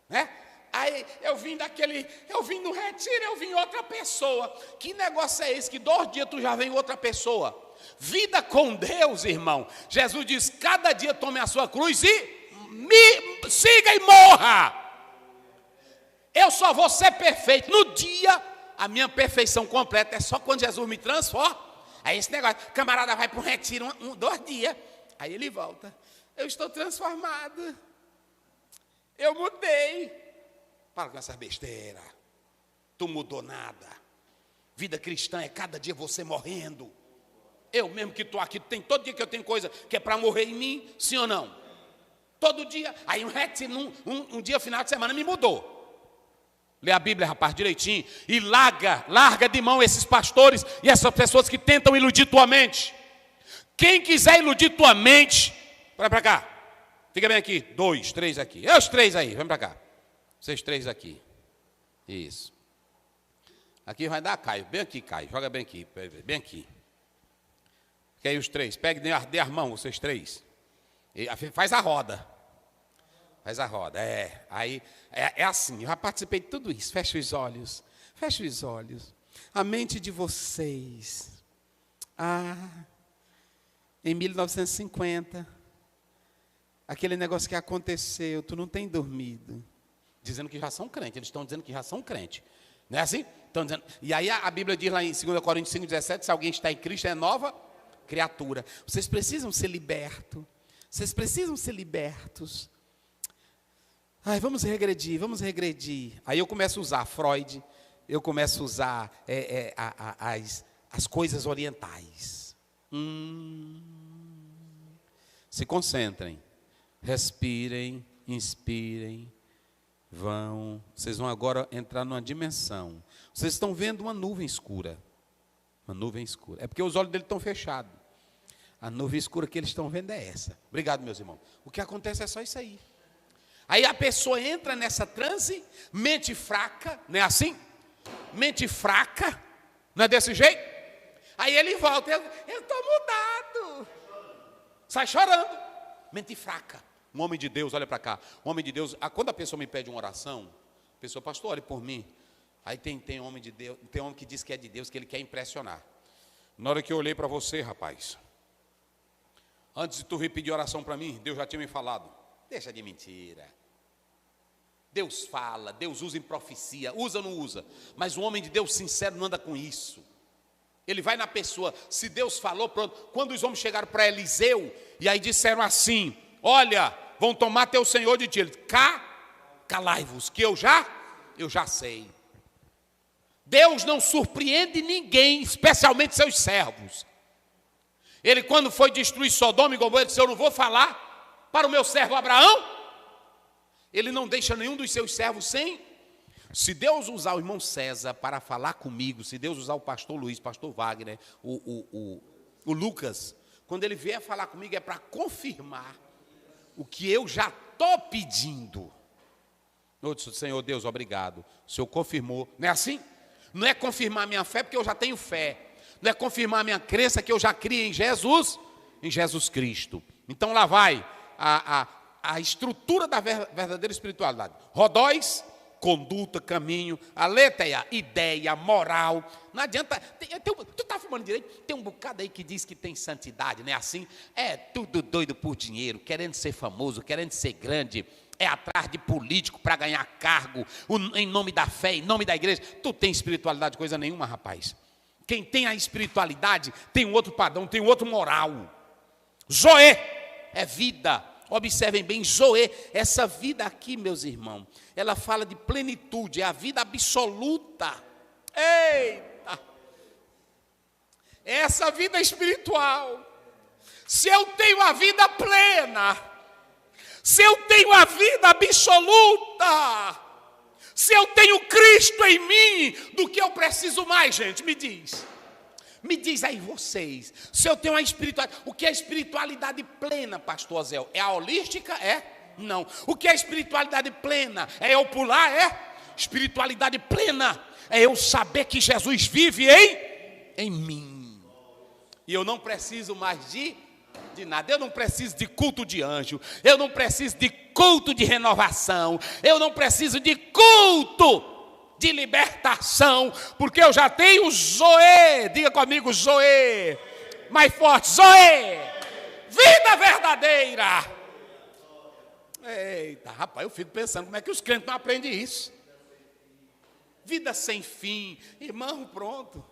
[SPEAKER 1] Né? Aí eu vim no retiro, eu vim outra pessoa. Que negócio é esse? Que 2 dias tu já vem outra pessoa. Vida com Deus, irmão. Jesus diz, cada dia tome a sua cruz e me siga e morra. Eu só vou ser perfeito. No dia, a minha perfeição completa é só quando Jesus me transforma. Aí esse negócio, camarada vai para um retiro 2 dias. Aí ele volta. Eu estou transformado. Eu mudei. Para com essa besteira. Tu mudou nada. Vida cristã é cada dia você morrendo. Eu mesmo que estou aqui, tem todo dia que eu tenho coisa que é para morrer em mim, sim ou não? Todo dia. Aí um retiro, um dia final de semana me mudou. Lê a Bíblia, rapaz, direitinho. E larga de mão esses pastores e essas pessoas que tentam iludir tua mente. Quem quiser iludir tua mente, vai para cá. Fica bem aqui. 2, 3 aqui. Os 3 aí, vem para cá. Vocês 3 aqui. Isso. Aqui vai dar Caio. Bem aqui, Caio. Joga bem aqui. Bem aqui. Fica aí os 3. Pegue, dê as mãos, vocês 3. E faz a roda. Faz a roda. Aí, é assim. Eu já participei de tudo isso. Fecha os olhos. Fecha os olhos. A mente de vocês. Em 1950. Aquele negócio que aconteceu. Tu não tem dormido. Dizendo que já são crentes. Eles estão dizendo que já são crentes. Não é assim? Estão dizendo. E aí a Bíblia diz lá em 2 Coríntios 5,17, se alguém está em Cristo, é nova criatura. Vocês precisam ser libertos. Vocês precisam ser libertos. Vamos regredir. Aí eu começo a usar Freud, eu começo a usar as coisas orientais. Se concentrem. Respirem, inspirem. Vocês vão agora entrar numa dimensão. Vocês estão vendo uma nuvem escura. Uma nuvem escura. É porque os olhos dele estão fechados. A nuvem escura que eles estão vendo é essa. Obrigado, meus irmãos. O que acontece é só isso aí. Aí a pessoa entra nessa transe, mente fraca, não é assim? Mente fraca, não é desse jeito? Aí ele volta, eu estou mudado. Sai chorando. Mente fraca. Um homem de Deus, olha para cá. Um homem de Deus, quando a pessoa me pede uma oração, a pessoa, pastor, ore por mim. Aí tem homem de Deus, tem homem que diz que é de Deus, que ele quer impressionar. Na hora que eu olhei para você, rapaz, antes de tu vir pedir oração para mim, Deus já tinha me falado. Deixa de mentira. Deus fala, Deus usa em profecia, usa ou não usa. Mas o homem de Deus sincero não anda com isso. Ele vai na pessoa, se Deus falou, pronto. Quando os homens chegaram para Eliseu, e aí disseram assim, olha, vão tomar teu senhor de ti. Ele, calai-vos, que eu já sei. Deus não surpreende ninguém, especialmente seus servos. Ele, quando foi destruir Sodoma e Gomorra, disse, eu não vou falar para o meu servo Abraão. Ele não deixa nenhum dos seus servos sem. Se Deus usar o irmão César para falar comigo, se Deus usar o pastor Luiz, pastor Wagner, o Lucas, quando ele vier falar comigo é para confirmar o que eu já estou pedindo. Eu disse, Senhor Deus, obrigado. O Senhor confirmou. Não é assim? Não é confirmar minha fé, porque eu já tenho fé. Não é confirmar minha crença, que eu já criei em Jesus Cristo. Então lá vai a estrutura da verdadeira espiritualidade. Rodóis, conduta, caminho, aletheia, ideia, moral. Não adianta, tu está falando direito? Tem um bocado aí que diz que tem santidade, não é assim? É tudo doido por dinheiro, querendo ser famoso, querendo ser grande, é atrás de político para ganhar cargo, em nome da fé, em nome da igreja. Tu tem espiritualidade, coisa nenhuma, rapaz. Quem tem a espiritualidade tem um outro padrão, tem um outro moral. Zoe é vida. Observem bem, Zoe, essa vida aqui, meus irmãos, ela fala de plenitude, é a vida absoluta. Eita! Essa vida espiritual. Se eu tenho a vida plena, se eu tenho a vida absoluta, se eu tenho Cristo em mim, do que eu preciso mais, gente? Me diz. Me diz aí vocês, se eu tenho uma espiritualidade, o que é espiritualidade plena, pastor Azel? É a holística? É? Não. O que é espiritualidade plena? É eu pular? É? Espiritualidade plena é eu saber que Jesus vive em mim. E eu não preciso mais de nada. Eu não preciso de culto de anjo. Eu não preciso de culto de renovação. Eu não preciso de culto de libertação, porque eu já tenho Zoe. Diga comigo, Zoe. Mais forte, Zoe. Vida verdadeira. Eita, rapaz, eu fico pensando, como é que os crentes não aprendem isso? Vida sem fim. Irmão, pronto.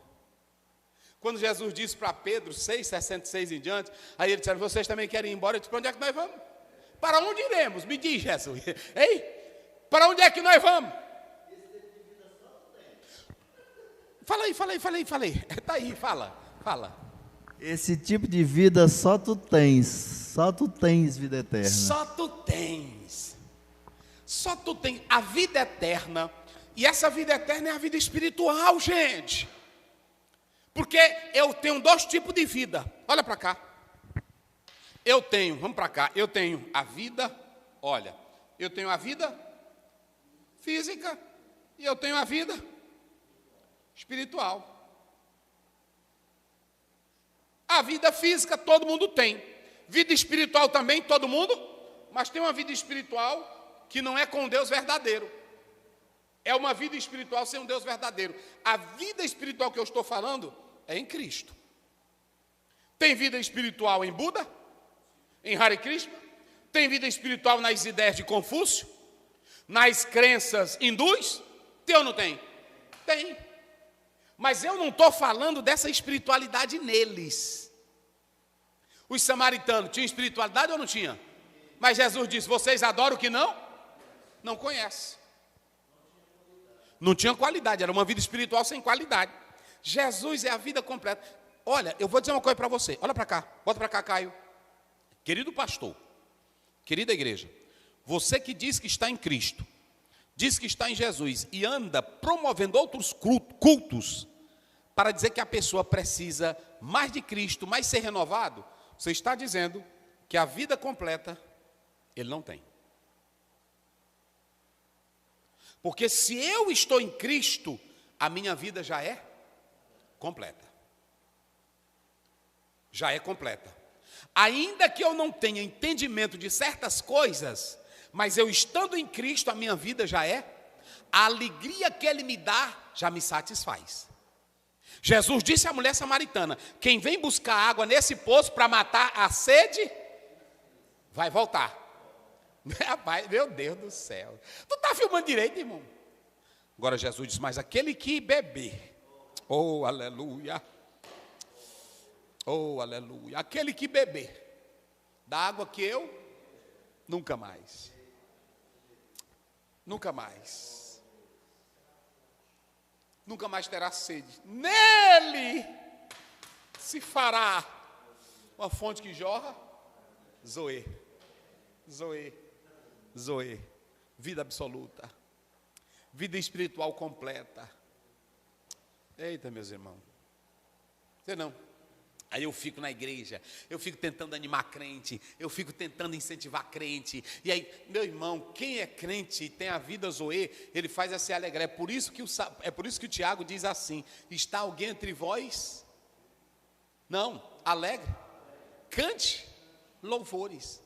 [SPEAKER 1] Quando Jesus disse para Pedro, 6,66 em diante, aí ele disse, vocês também querem ir embora? Eu disse, para onde é que nós vamos? Para onde iremos? Me diz, Jesus. Ei, para onde é que nós vamos? Fala aí. Está aí, fala.
[SPEAKER 3] Esse tipo de vida só tu tens vida eterna.
[SPEAKER 1] Só tu tens. A vida eterna. E essa vida eterna é a vida espiritual, gente. Porque eu tenho dois tipos de vida. Olha para cá. Vamos para cá. Eu tenho a vida, olha. Eu tenho a vida física e eu tenho a vida espiritual. A vida física todo mundo tem. Vida espiritual também todo mundo. Mas tem uma vida espiritual que não é com Deus verdadeiro. É uma vida espiritual sem um Deus verdadeiro. A vida espiritual que eu estou falando é em Cristo. Tem vida espiritual em Buda, em Hare Krishna. Tem vida espiritual nas ideias de Confúcio, nas crenças hindus. Tem ou não tem? Tem. Mas eu não estou falando dessa espiritualidade neles. Os samaritanos tinham espiritualidade ou não tinham? Mas Jesus disse, vocês adoram o que não conhecem. Não tinha qualidade, era uma vida espiritual sem qualidade. Jesus é a vida completa. Olha, eu vou dizer uma coisa para você. Olha para cá, bota para cá, Caio. Querido pastor, querida igreja, você que diz que está em Cristo, diz que está em Jesus e anda promovendo outros cultos para dizer que a pessoa precisa mais de Cristo, mais ser renovado, você está dizendo que a vida completa ele não tem. Porque se eu estou em Cristo, a minha vida já é completa. Já é completa. Ainda que eu não tenha entendimento de certas coisas, mas eu estando em Cristo, a minha vida já é, a alegria que Ele me dá já me satisfaz. Jesus disse à mulher samaritana, quem vem buscar água nesse poço para matar a sede, vai voltar. Rapaz, meu Deus do céu. Tu está filmando direito, irmão? Agora Jesus diz, mas aquele que beber, oh aleluia, aquele que beber da água que eu, nunca mais terá sede. Nele se fará uma fonte que jorra, Zoe, vida absoluta, vida espiritual completa. Eita, meus irmãos, você não. Aí eu fico na igreja, eu fico tentando animar crente, eu fico tentando incentivar crente. E aí, meu irmão, quem é crente e tem a vida Zoe, ele faz se alegrar. É por isso que o Tiago diz assim, está alguém entre vós? Não, alegre, cante louvores.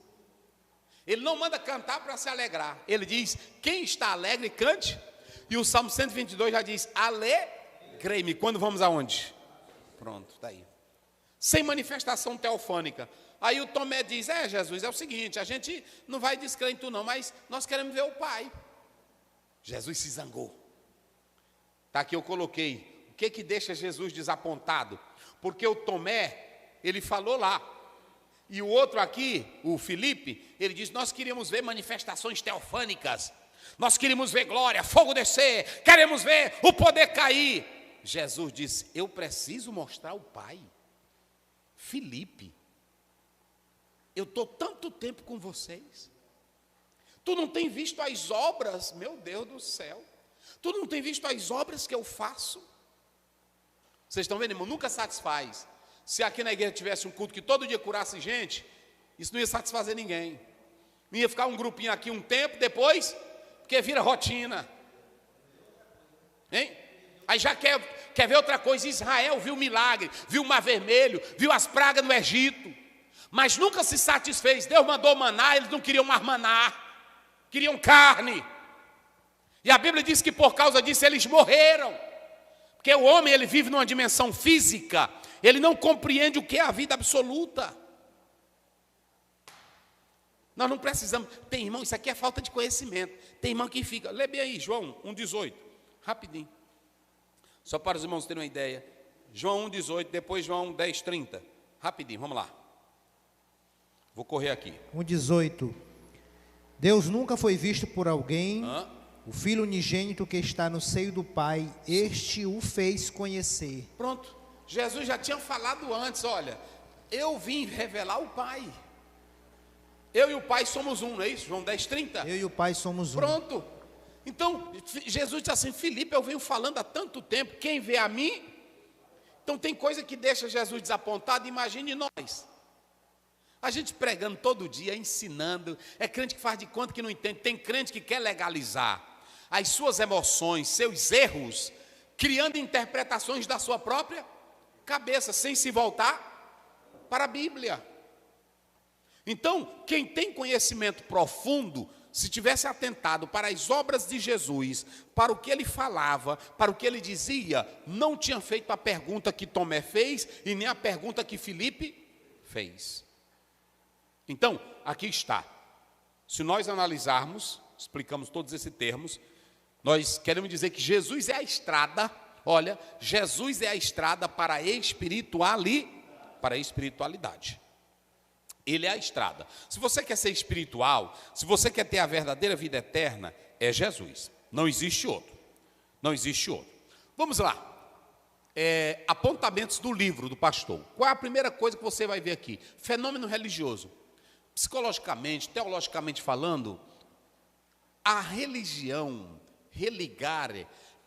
[SPEAKER 1] Ele não manda cantar para se alegrar. Ele diz, quem está alegre, cante. E o Salmo 122 já diz, alegrei-me. Quando vamos aonde? Pronto, está aí. Sem manifestação teofânica. Aí o Tomé diz, Jesus, é o seguinte, a gente não vai descrer tu não, mas nós queremos ver o Pai. Jesus se zangou. Está aqui, eu coloquei que deixa Jesus desapontado? Porque o Tomé, ele falou lá, e o outro aqui, o Filipe, ele diz: nós queríamos ver manifestações teofânicas, nós queríamos ver glória, fogo descer, queremos ver o poder cair. Jesus disse: eu preciso mostrar o Pai. Filipe, eu estou tanto tempo com vocês, tu não tem visto as obras, meu Deus do céu, tu não tem visto as obras que eu faço? Vocês estão vendo, irmão? Nunca satisfaz. Se aqui na igreja tivesse um culto que todo dia curasse gente, isso não ia satisfazer ninguém. Não ia ficar um grupinho aqui um tempo, depois, porque vira rotina. Hein? Aí já quer ver outra coisa. Israel viu milagre, viu o mar vermelho, viu as pragas no Egito, mas nunca se satisfez. Deus mandou maná, eles não queriam mais maná, queriam carne. E a Bíblia diz que por causa disso eles morreram. Porque o homem, ele vive numa dimensão física, ele não compreende o que é a vida absoluta. Nós não precisamos. Tem irmão, isso aqui é falta de conhecimento. Tem irmão que fica, lê bem aí, João 1,18, rapidinho. Só para os irmãos terem uma ideia. João 1,18, depois João 10,30. Rapidinho, vamos lá. Vou correr aqui.
[SPEAKER 2] 1,18. Deus nunca foi visto por alguém. O Filho unigênito que está no seio do Pai, este o fez conhecer.
[SPEAKER 1] Pronto. Jesus já tinha falado antes, olha, eu vim revelar o Pai. Eu e o Pai somos um, não é isso? João 10,30.
[SPEAKER 2] Eu e o Pai somos um.
[SPEAKER 1] Pronto. Então, Jesus disse assim: Filipe, eu venho falando há tanto tempo, quem vê a mim? Então tem coisa que deixa Jesus desapontado, imagine nós. A gente pregando todo dia, ensinando, é crente que faz de conta que não entende, tem crente que quer legalizar as suas emoções, seus erros, criando interpretações da sua própria cabeça, sem se voltar para a Bíblia. Então, quem tem conhecimento profundo, se tivesse atentado para as obras de Jesus, para o que ele falava, para o que ele dizia, não tinha feito a pergunta que Tomé fez e nem a pergunta que Filipe fez. Então, aqui está. Se nós analisarmos, explicamos todos esses termos, nós queremos dizer que Jesus é a estrada. Olha, Jesus é a estrada para a espiritualidade. Ele é a estrada. Se você quer ser espiritual, se você quer ter a verdadeira vida eterna, é Jesus. Não existe outro. Não existe outro. Vamos lá. Apontamentos do livro do pastor. Qual é a primeira coisa que você vai ver aqui? Fenômeno religioso. Psicologicamente, teologicamente falando, a religião, religar,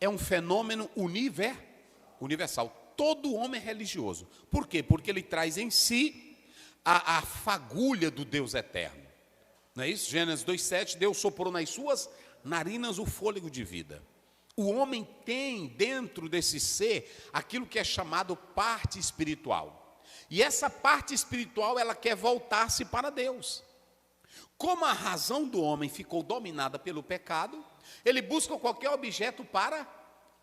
[SPEAKER 1] é um fenômeno universal. Todo homem é religioso. Por quê? Porque ele traz em si a fagulha do Deus eterno. Não é isso? Gênesis 2,7, Deus soprou nas suas narinas o fôlego de vida. O homem tem dentro desse ser aquilo que é chamado parte espiritual. E essa parte espiritual, ela quer voltar-se para Deus. Como a razão do homem ficou dominada pelo pecado, ele busca qualquer objeto para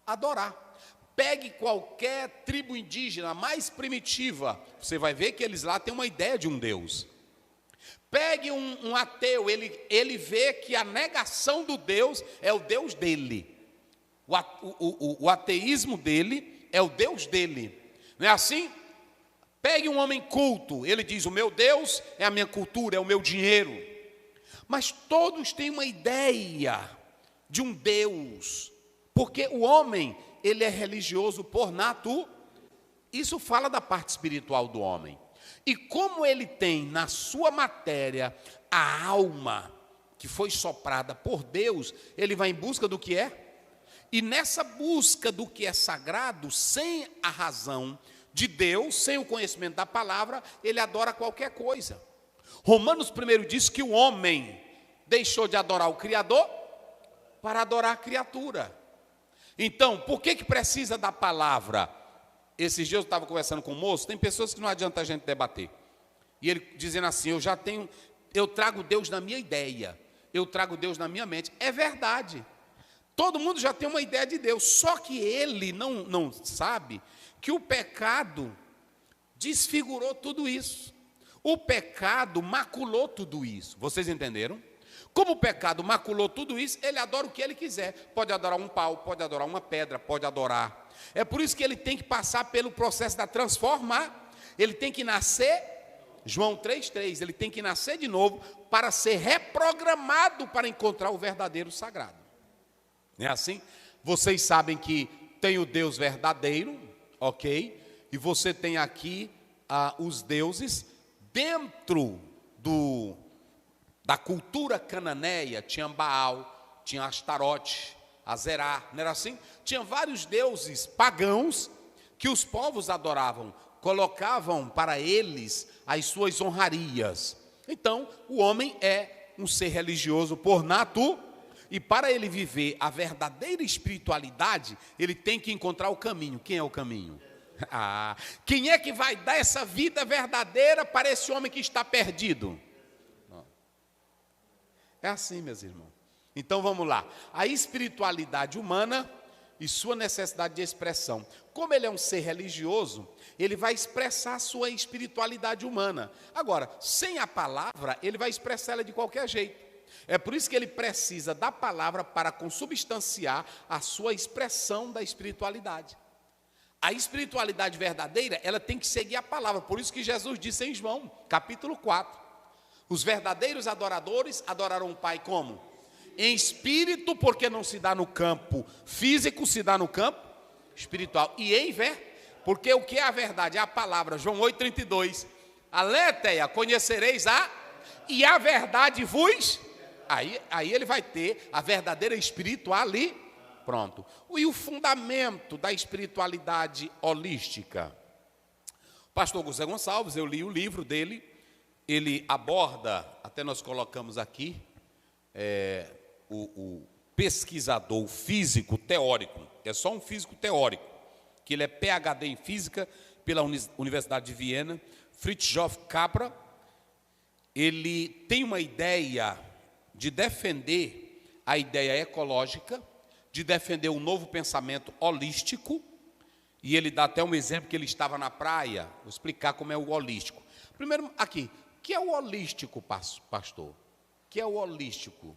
[SPEAKER 1] adorar. Pegue qualquer tribo indígena mais primitiva, você vai ver que eles lá têm uma ideia de um Deus. Pegue um ateu, ele vê que a negação do Deus é o Deus dele. O ateísmo dele é o Deus dele. Não é assim? Pegue um homem culto, ele diz: o meu Deus é a minha cultura, é o meu dinheiro. Mas todos têm uma ideia de um Deus, porque o homem, ele é religioso por natureza. Isso fala da parte espiritual do homem. E como ele tem na sua matéria a alma que foi soprada por Deus, ele vai em busca do que é. E nessa busca do que é sagrado, sem a razão de Deus, sem o conhecimento da palavra, ele adora qualquer coisa. Romanos 1 diz que o homem deixou de adorar o Criador para adorar a criatura. Então, por que precisa da palavra? Esses dias eu estava conversando com um moço, tem pessoas que não adianta a gente debater. E ele dizendo assim: eu trago Deus na minha ideia, eu trago Deus na minha mente. É verdade. Todo mundo já tem uma ideia de Deus, só que ele não sabe que o pecado desfigurou tudo isso. O pecado maculou tudo isso. Vocês entenderam? Como o pecado maculou tudo isso, ele adora o que ele quiser. Pode adorar um pau, pode adorar uma pedra, pode adorar É por isso que ele tem que passar pelo processo da transformar. Ele tem que nascer, João 3,3, ele tem que nascer de novo para ser reprogramado para encontrar o verdadeiro sagrado. Não é assim? Vocês sabem que tem o Deus verdadeiro, ok? E você tem aqui os deuses dentro da cultura cananeia. Tinha Baal, tinha Astarote, Azerá, não era assim? Tinha vários deuses pagãos que os povos adoravam, colocavam para eles as suas honrarias. Então, o homem é um ser religioso por natureza, e para ele viver a verdadeira espiritualidade, ele tem que encontrar o caminho. Quem é o caminho? Quem é que vai dar essa vida verdadeira para esse homem que está perdido? É assim, meus irmãos. Então vamos lá. A espiritualidade humana e sua necessidade de expressão. Como ele é um ser religioso, ele vai expressar a sua espiritualidade humana. Agora, sem a palavra, ele vai expressar ela de qualquer jeito. É por isso que ele precisa da palavra para consubstanciar a sua expressão da espiritualidade. A espiritualidade verdadeira, ela tem que seguir a palavra. Por isso que Jesus disse em João, capítulo 4. Os verdadeiros adoradores adorarão o Pai como? Em espírito, porque não se dá no campo físico, se dá no campo espiritual. E em porque o que é a verdade? É a palavra. João 8,32. Aletheia, conhecereis e a verdade vos... Aí ele vai ter a verdadeira espiritualidade. Pronto. E o fundamento da espiritualidade holística? O pastor José Gonçalves, eu li o livro dele, ele aborda, até nós colocamos aqui, o pesquisador, o físico teórico, é só um físico teórico, que ele é PhD em física pela Universidade de Viena, Fritjof Capra. Ele tem uma ideia de defender a ideia ecológica, de defender um novo pensamento holístico, e ele dá até um exemplo que ele estava na praia. Vou explicar como é o holístico. Primeiro, aqui, o que é o holístico, pastor? O que é o holístico?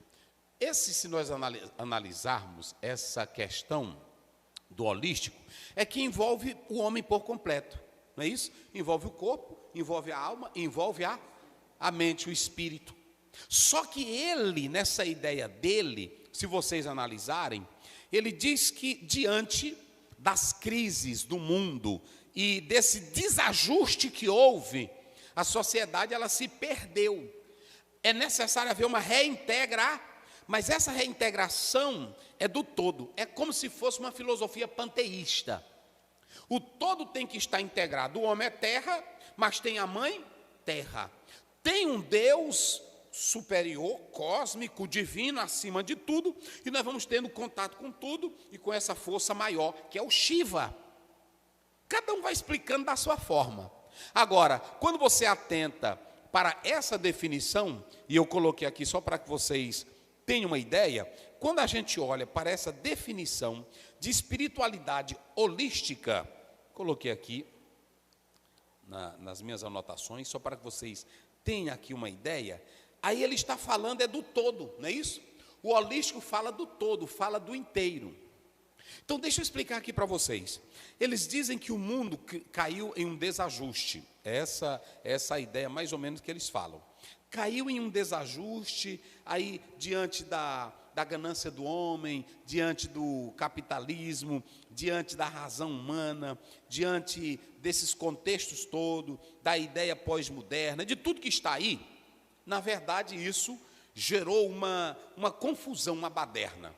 [SPEAKER 1] Se nós analisarmos essa questão do holístico, é que envolve o homem por completo, não é isso? Envolve o corpo, envolve a alma, envolve a mente, o espírito. Só que ele, nessa ideia dele, se vocês analisarem, ele diz que diante das crises do mundo e desse desajuste que houve, a sociedade ela se perdeu. É necessário haver uma reintegração, mas essa reintegração é do todo. É como se fosse uma filosofia panteísta. O todo tem que estar integrado. O homem é terra, mas tem a mãe terra. Tem um Deus superior, cósmico, divino, acima de tudo, e nós vamos tendo contato com tudo e com essa força maior, que é o Shiva. Cada um vai explicando da sua forma. Agora, quando você atenta para essa definição, e eu coloquei aqui só para que vocês tenham uma ideia, quando a gente olha para essa definição de espiritualidade holística, coloquei aqui nas minhas anotações, só para que vocês tenham aqui uma ideia. Aí ele está falando do todo, não é isso? O holístico fala do todo, fala do inteiro. Então deixa eu explicar aqui para vocês. Eles dizem que o mundo caiu em um desajuste. Essa é a ideia mais ou menos que eles falam. Caiu em um desajuste, aí diante da ganância do homem, diante do capitalismo, diante da razão humana, diante desses contextos todos, da ideia pós-moderna, de tudo que está aí. Na verdade, isso gerou uma confusão, uma baderna.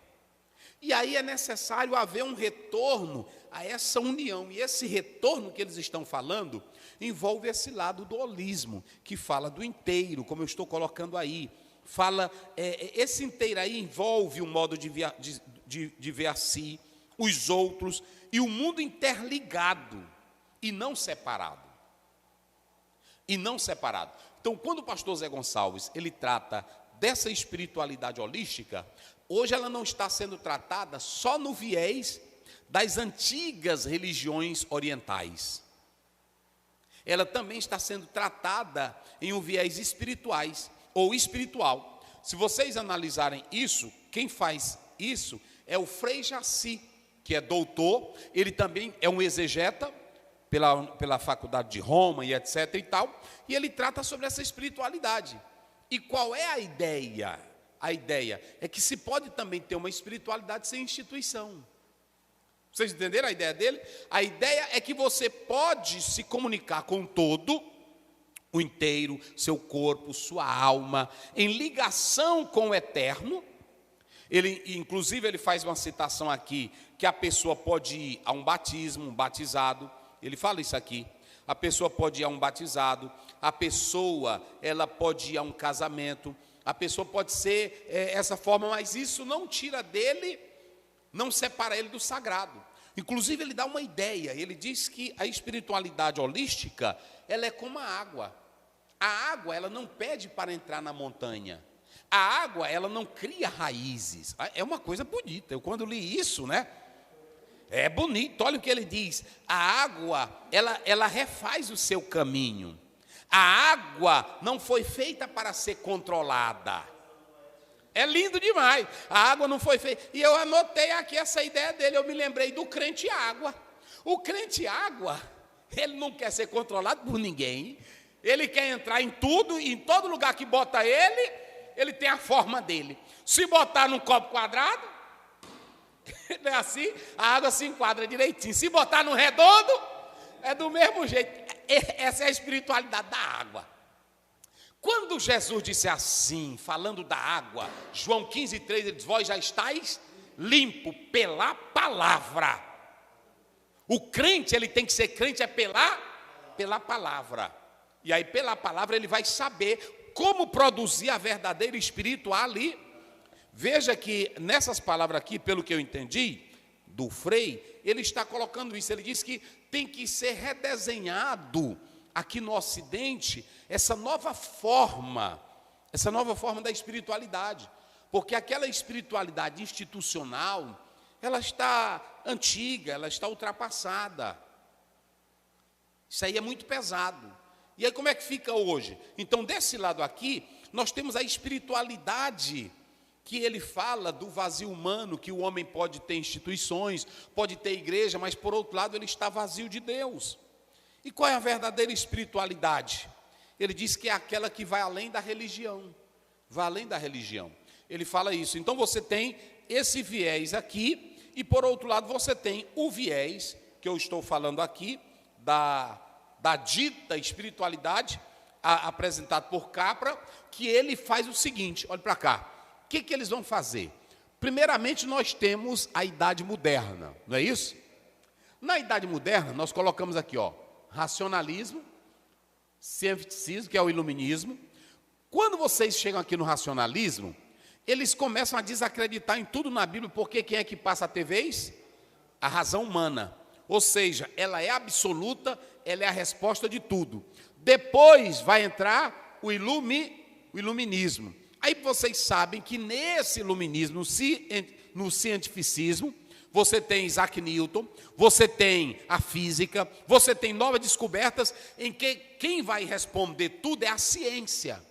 [SPEAKER 1] E aí é necessário haver um retorno a essa união. E esse retorno que eles estão falando envolve esse lado do holismo, que fala do inteiro, como eu estou colocando aí. Esse inteiro aí envolve um modo de ver a si, os outros, e o mundo interligado e não separado. Então, quando o pastor Zé Gonçalves, ele trata dessa espiritualidade holística, hoje ela não está sendo tratada só no viés das antigas religiões orientais. Ela também está sendo tratada em um viés espirituais ou espiritual. Se vocês analisarem isso, quem faz isso é o Frei Jaci, que é doutor, ele também é um exegeta pela faculdade de Roma e etc. e tal, e ele trata sobre essa espiritualidade. E qual é a ideia? A ideia é que se pode também ter uma espiritualidade sem instituição. Vocês entenderam a ideia dele? A ideia é que você pode se comunicar com todo, o inteiro, seu corpo, sua alma, em ligação com o eterno. Inclusive, ele faz uma citação aqui, que a pessoa pode ir a um batismo, um batizado. Ele fala isso aqui. A pessoa pode ir a um batizado, a pessoa ela pode ir a um casamento, a pessoa pode ser essa forma, mas isso não tira dele, não separa ele do sagrado. Inclusive, ele dá uma ideia, ele diz que a espiritualidade holística, ela é como a água. A água, ela não pede para entrar na montanha. A água, ela não cria raízes. É uma coisa bonita. Eu, quando li isso, né? É bonito. Olha o que ele diz. A água, ela refaz o seu caminho. A água não foi feita para ser controlada. É lindo demais. A água não foi feita. E eu anotei aqui essa ideia dele. Eu me lembrei do crente água. O crente água, ele não quer ser controlado por ninguém. Ele quer entrar em tudo, e em todo lugar que bota ele tem a forma dele. Se botar num copo quadrado, não é assim, a água se enquadra direitinho. Se botar no redondo, é do mesmo jeito. Essa é a espiritualidade da água. Quando Jesus disse assim, falando da água, João 15:3, ele diz: vós já estáis limpo pela palavra. O crente, ele tem que ser crente pela palavra. E aí, pela palavra, ele vai saber como produzir a verdadeira espiritual ali. Veja que nessas palavras aqui, pelo que eu entendi, do Frei, ele está colocando isso. Ele diz que tem que ser redesenhado aqui no Ocidente essa nova forma da espiritualidade. Porque aquela espiritualidade institucional, ela está antiga, ela está ultrapassada. Isso aí é muito pesado. E aí como é que fica hoje? Então, desse lado aqui, nós temos a espiritualidade que ele fala do vazio humano, que o homem pode ter instituições, pode ter igreja, mas por outro lado ele está vazio de Deus. E qual é a verdadeira espiritualidade? Ele diz que é aquela que vai além da religião. Vai além da religião. Ele fala isso. Então você tem esse viés aqui, e por outro lado você tem o viés, que eu estou falando aqui, da dita espiritualidade, apresentado por Capra, que ele faz o seguinte, olha para cá. O que eles vão fazer? Primeiramente, nós temos a idade moderna, não é isso? Na idade moderna, nós colocamos aqui, racionalismo, cientificismo, que é o iluminismo. Quando vocês chegam aqui no racionalismo, eles começam a desacreditar em tudo na Bíblia, porque quem é que passa a ter vez? A razão humana. Ou seja, ela é absoluta, ela é a resposta de tudo. Depois vai entrar o iluminismo. Aí vocês sabem que nesse iluminismo, no cientificismo, você tem Isaac Newton, você tem a física, você tem novas descobertas, em que quem vai responder tudo é a ciência.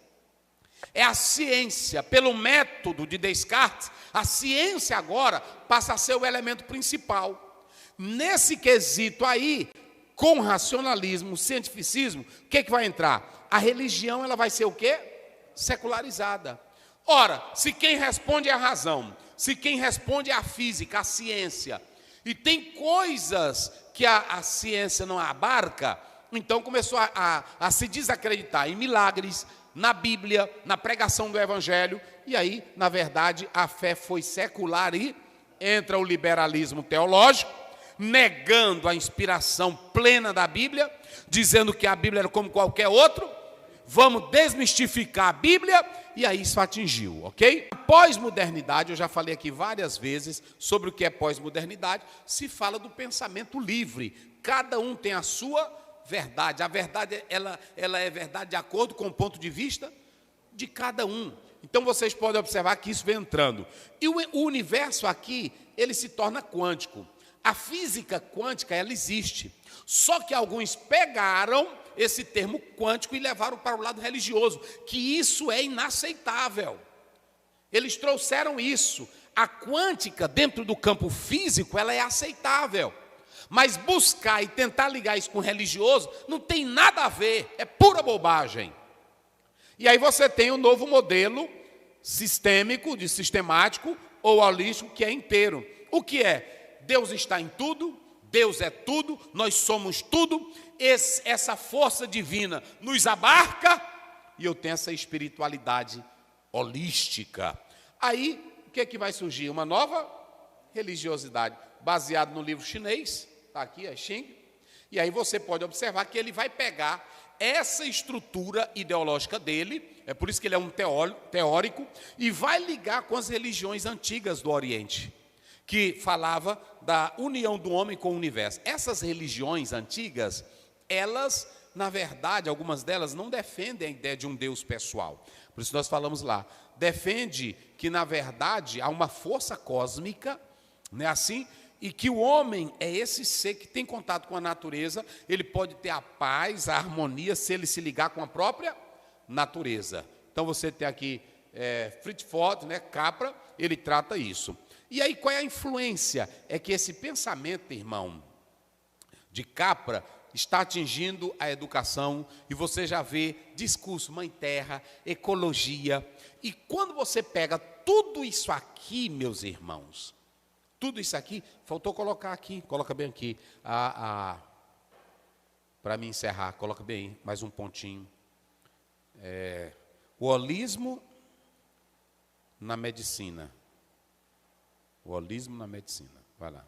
[SPEAKER 1] É a ciência, pelo método de Descartes, a ciência agora passa a ser o elemento principal. Nesse quesito aí, com racionalismo, cientificismo, o que vai entrar? A religião, ela vai ser o quê? Secularizada. Ora, se quem responde é a razão, se quem responde é a física, a ciência, e tem coisas que a ciência não abarca, então começou a se desacreditar em milagres, na Bíblia, na pregação do Evangelho, e aí, na verdade, a fé foi secular e entra o liberalismo teológico, negando a inspiração plena da Bíblia, dizendo que a Bíblia era como qualquer outro. Vamos desmistificar a Bíblia, e aí isso atingiu, ok? Pós-modernidade, eu já falei aqui várias vezes sobre o que é pós-modernidade, se fala do pensamento livre, cada um tem a sua verdade, a verdade ela é verdade de acordo com o ponto de vista de cada um. Então vocês podem observar que isso vem entrando. E o universo aqui, ele se torna quântico. A física quântica, ela existe. Só que alguns pegaram esse termo quântico e levaram para o lado religioso, que isso é inaceitável. Eles trouxeram isso. a quântica dentro do campo físico, ela é aceitável. Mas buscar e tentar ligar isso com o religioso não tem nada a ver, é pura bobagem. E aí você tem o novo modelo sistêmico, de sistemático ou holístico, que é inteiro. O que é? Deus está em tudo, Deus é tudo, nós somos tudo, essa força divina nos abarca, e eu tenho essa espiritualidade holística. Aí, o que é que vai surgir? Uma nova religiosidade, baseada no livro chinês, está aqui, é Xing, e aí você pode observar que ele vai pegar essa estrutura ideológica dele, é por isso que ele é um teórico, e vai ligar com as religiões antigas do Oriente, que falava da união do homem com o universo. Essas religiões antigas, elas, na verdade, algumas delas não defendem a ideia de um Deus pessoal. Por isso nós falamos lá, defende que, na verdade, há uma força cósmica, não é assim? E que o homem é esse ser que tem contato com a natureza, ele pode ter a paz, a harmonia, se ele se ligar com a própria natureza. Então você tem aqui Fritz Ford, né, Capra, ele trata isso. E aí qual é a influência? É que esse pensamento, irmão, de Capra está atingindo a educação, e você já vê discurso Mãe Terra, ecologia, e quando você pega tudo isso aqui, meus irmãos, tudo isso aqui, faltou colocar aqui, coloca bem aqui, para me encerrar, coloca bem aí, mais um pontinho. O holismo na medicina. O holismo na medicina, vai lá.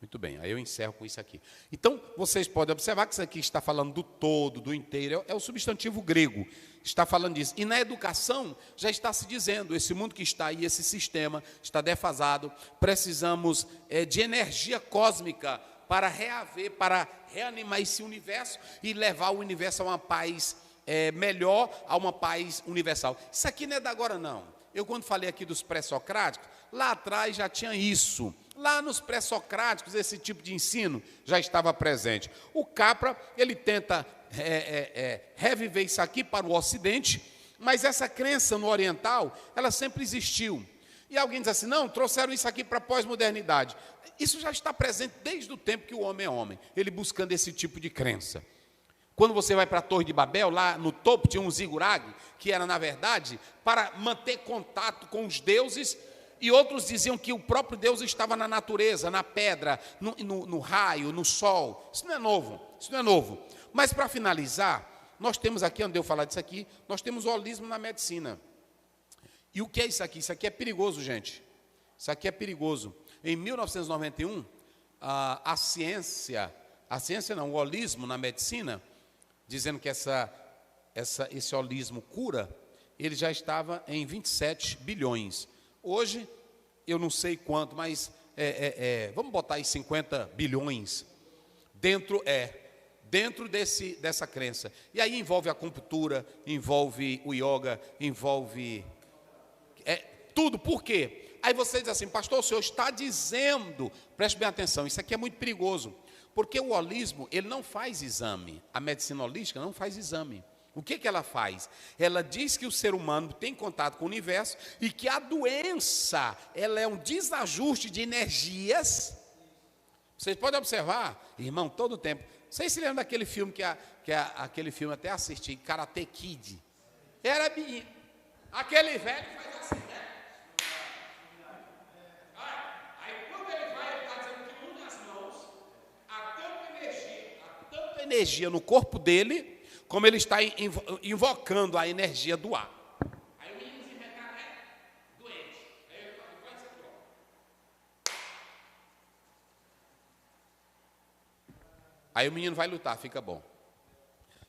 [SPEAKER 1] Muito bem, aí eu encerro com isso aqui. Então, vocês podem observar que isso aqui está falando do todo, do inteiro, é o substantivo grego, está falando disso. E na educação, já está se dizendo, esse mundo que está aí, esse sistema está defasado, precisamos de energia cósmica para reaver, para reanimar esse universo e levar o universo a uma paz melhor, a uma paz universal. Isso aqui não é da agora, não. Eu, quando falei aqui dos pré-socráticos, lá atrás já tinha isso. Lá nos pré-socráticos, esse tipo de ensino já estava presente. O Capra, ele tenta reviver isso aqui para o Ocidente, mas essa crença no oriental, ela sempre existiu. E alguém diz assim, não, trouxeram isso aqui para a pós-modernidade. Isso já está presente desde o tempo que o homem é homem, ele buscando esse tipo de crença. Quando você vai para a Torre de Babel, lá no topo tinha um zigurag, que era, na verdade, para manter contato com os deuses, e outros diziam que o próprio Deus estava na natureza, na pedra, no raio, no sol. Isso não é novo, isso não é novo. Mas, para finalizar, nós temos aqui, onde eu falar disso aqui, nós temos o holismo na medicina. E o que é isso aqui? Isso aqui é perigoso, gente. Isso aqui é perigoso. Em 1991, a ciência não, o holismo na medicina, dizendo que esse holismo cura, ele já estava em 27 bilhões. Hoje, eu não sei quanto, mas vamos botar aí 50 bilhões dentro dessa crença. E aí envolve a acupuntura, envolve o yoga, envolve tudo. Por quê? Aí você diz assim, pastor, o senhor está dizendo, preste bem atenção, isso aqui é muito perigoso, porque o holismo, ele não faz exame, a medicina holística não faz exame. O que ela faz? Ela diz que o ser humano tem contato com o universo e que a doença, ela é um desajuste de energias. Vocês podem observar, irmão, todo o tempo. Vocês se lembram daquele filme aquele filme até assisti, Karate Kid? Era menino. Aquele velho faz assim, né? Aí quando ele vai, ele está dizendo que une as mãos, há tanta energia no corpo dele, como ele está invocando a energia do ar. Aí o menino se recarrega, doente. Aí ele faz isso aqui, ó. Aí o menino vai lutar, fica bom.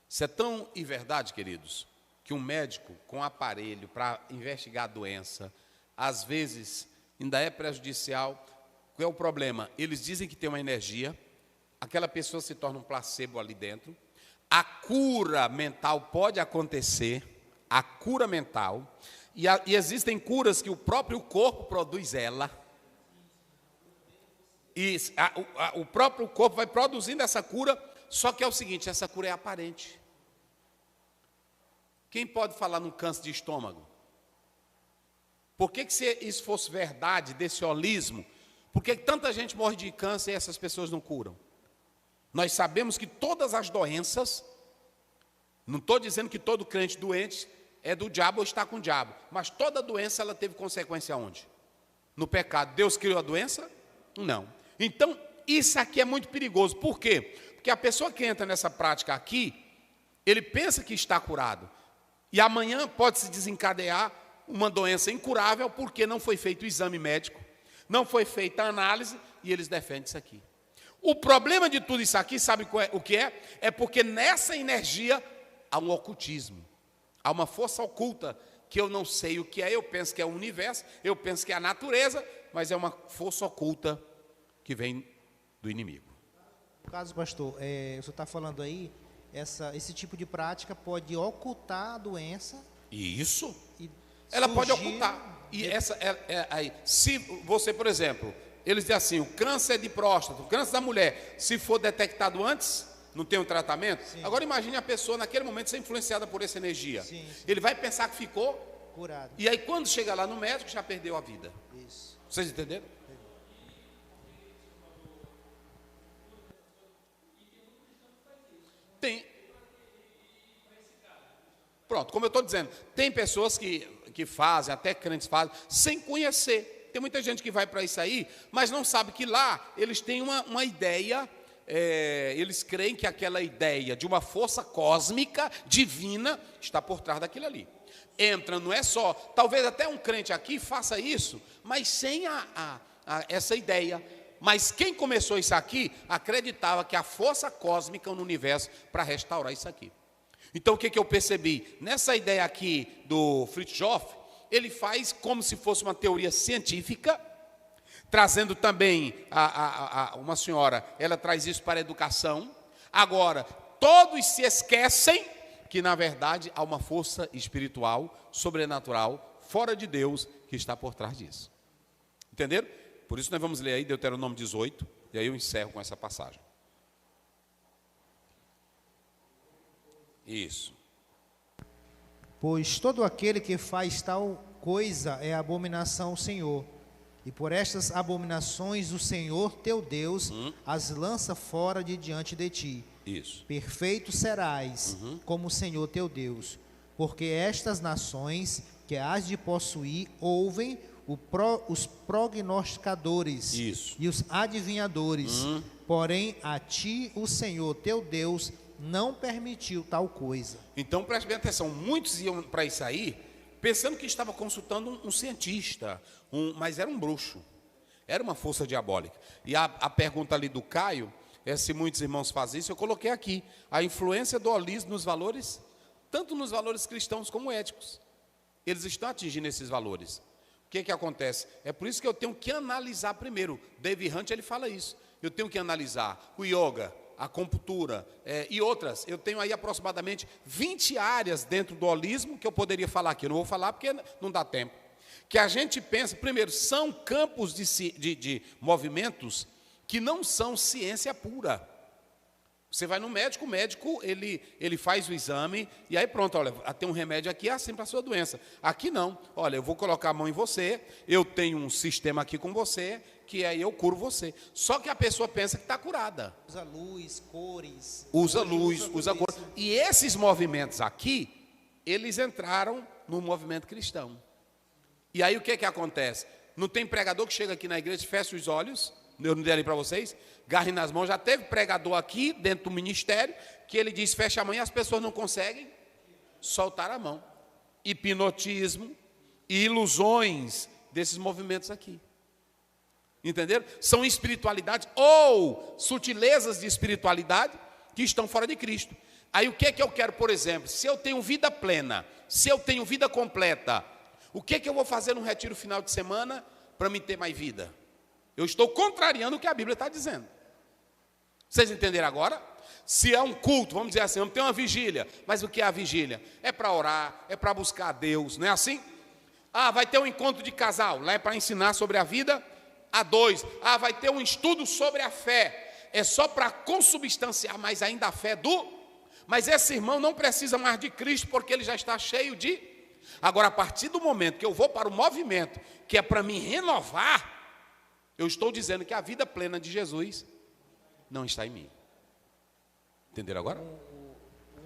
[SPEAKER 1] Isso é tão verdade, queridos, que um médico com aparelho para investigar a doença, às vezes ainda é prejudicial. Qual é o problema? Eles dizem que tem uma energia, aquela pessoa se torna um placebo ali dentro. A cura mental pode acontecer, a cura mental, e existem curas que o próprio corpo produz ela, e o próprio corpo vai produzindo essa cura, só que é o seguinte, essa cura é aparente. Quem pode falar num câncer de estômago? Por que se isso fosse verdade, desse holismo, por que tanta gente morre de câncer e essas pessoas não curam? Nós sabemos que todas as doenças, não estou dizendo que todo crente doente é do diabo ou está com o diabo, mas toda doença ela teve consequência onde? No pecado. Deus criou a doença? Não. Então, isso aqui é muito perigoso. Por quê? Porque a pessoa que entra nessa prática aqui, ele pensa que está curado. E amanhã pode se desencadear uma doença incurável porque não foi feito o exame médico, não foi feita a análise e eles defendem isso aqui. O problema de tudo isso aqui, sabe o que é? É porque nessa energia há um ocultismo, há uma força oculta que eu não sei o que é, eu penso que é o universo, eu penso que é a natureza, mas é uma força oculta que vem do inimigo.
[SPEAKER 2] No caso, pastor, o senhor está falando aí, esse tipo de prática pode ocultar a doença.
[SPEAKER 1] Isso.
[SPEAKER 2] E
[SPEAKER 1] ela pode
[SPEAKER 2] surgir
[SPEAKER 1] ocultar. E aí, se você, por exemplo, eles dizem assim, o câncer de próstata, o câncer da mulher, se for detectado antes, não tem um tratamento? Sim. Agora imagine a pessoa naquele momento ser influenciada por essa energia. Sim. Ele vai pensar que ficou
[SPEAKER 2] curado. E
[SPEAKER 1] aí quando chega lá no médico, já perdeu a vida.
[SPEAKER 2] Isso.
[SPEAKER 1] Vocês entenderam? Tem. Pronto, como eu estou dizendo, tem pessoas que fazem, até crentes fazem, sem conhecer. Tem muita gente que vai para isso aí, mas não sabe que lá eles têm uma ideia, eles creem que aquela ideia de uma força cósmica, divina, está por trás daquilo ali. Entra, não é só, talvez até um crente aqui faça isso, mas sem essa ideia. Mas quem começou isso aqui, acreditava que a força cósmica no universo para restaurar isso aqui. Então, o que eu percebi? Nessa ideia aqui do Fritz Hoff, ele faz como se fosse uma teoria científica, trazendo também, uma senhora, ela traz isso para a educação. Agora, todos se esquecem que, na verdade, há uma força espiritual, sobrenatural, fora de Deus, que está por trás disso. Entenderam? Por isso nós vamos ler aí Deuteronômio 18, e aí eu encerro com essa passagem. Isso.
[SPEAKER 2] Pois todo aquele que faz tal coisa é abominação ao Senhor. E por estas abominações o Senhor teu Deus as lança fora de diante de ti.
[SPEAKER 1] Isso.
[SPEAKER 2] Perfeito serás como o Senhor teu Deus. Porque estas nações que hás de possuir ouvem os prognosticadores e os adivinhadores. Porém a ti o Senhor teu Deus não permitiu tal coisa.
[SPEAKER 1] Então preste bem atenção, muitos iam para isso aí pensando que estava consultando um cientista, mas era um bruxo, era uma força diabólica. E a pergunta ali do Caio é se muitos irmãos fazem isso. Eu coloquei aqui a influência do holismo nos valores, tanto nos valores cristãos como éticos. Eles estão atingindo esses valores. O que acontece? É por isso que eu tenho que analisar primeiro. David Hunt, ele fala isso. Eu tenho que analisar o yoga, a acupuntura e outras. Eu tenho aí aproximadamente 20 áreas dentro do holismo que eu poderia falar aqui. Eu não vou falar porque não dá tempo. Que a gente pensa, primeiro, são campos de movimentos que não são ciência pura. Você vai no médico, o médico ele faz o exame e aí pronto, olha, tem um remédio aqui assim para a sua doença. Aqui não, olha, eu vou colocar a mão em você, eu tenho um sistema aqui com você, que aí eu curo você. Só que a pessoa pensa que está curada.
[SPEAKER 2] Usa luz, cores.
[SPEAKER 1] Usa luz, usa cores. E esses movimentos aqui, eles entraram no movimento cristão. E aí o que acontece? Não tem pregador que chega aqui na igreja, fecha os olhos, eu não dei ali para vocês, garre nas mãos. Já teve pregador aqui dentro do ministério que ele diz, fecha a mão e as pessoas não conseguem soltar a mão. Hipnotismo e ilusões desses movimentos aqui. Entenderam? São espiritualidades ou sutilezas de espiritualidade que estão fora de Cristo. Aí o que eu quero, por exemplo, se eu tenho vida plena, se eu tenho vida completa, o que eu vou fazer no retiro final de semana para me ter mais vida? Eu estou contrariando o que a Bíblia está dizendo. Vocês entenderam agora? Se é um culto, vamos dizer assim, vamos ter uma vigília. Mas o que é a vigília? É para orar, é para buscar a Deus, não é assim? Vai ter um encontro de casal, lá é para ensinar sobre a vida a dois. Vai ter um estudo sobre a fé. É só para consubstanciar mais ainda a fé do... Mas esse irmão não precisa mais de Cristo porque ele já está cheio de Agora, a partir do momento que eu vou para o movimento, que é para me renovar, eu estou dizendo que a vida plena de Jesus não está em mim. Entenderam agora?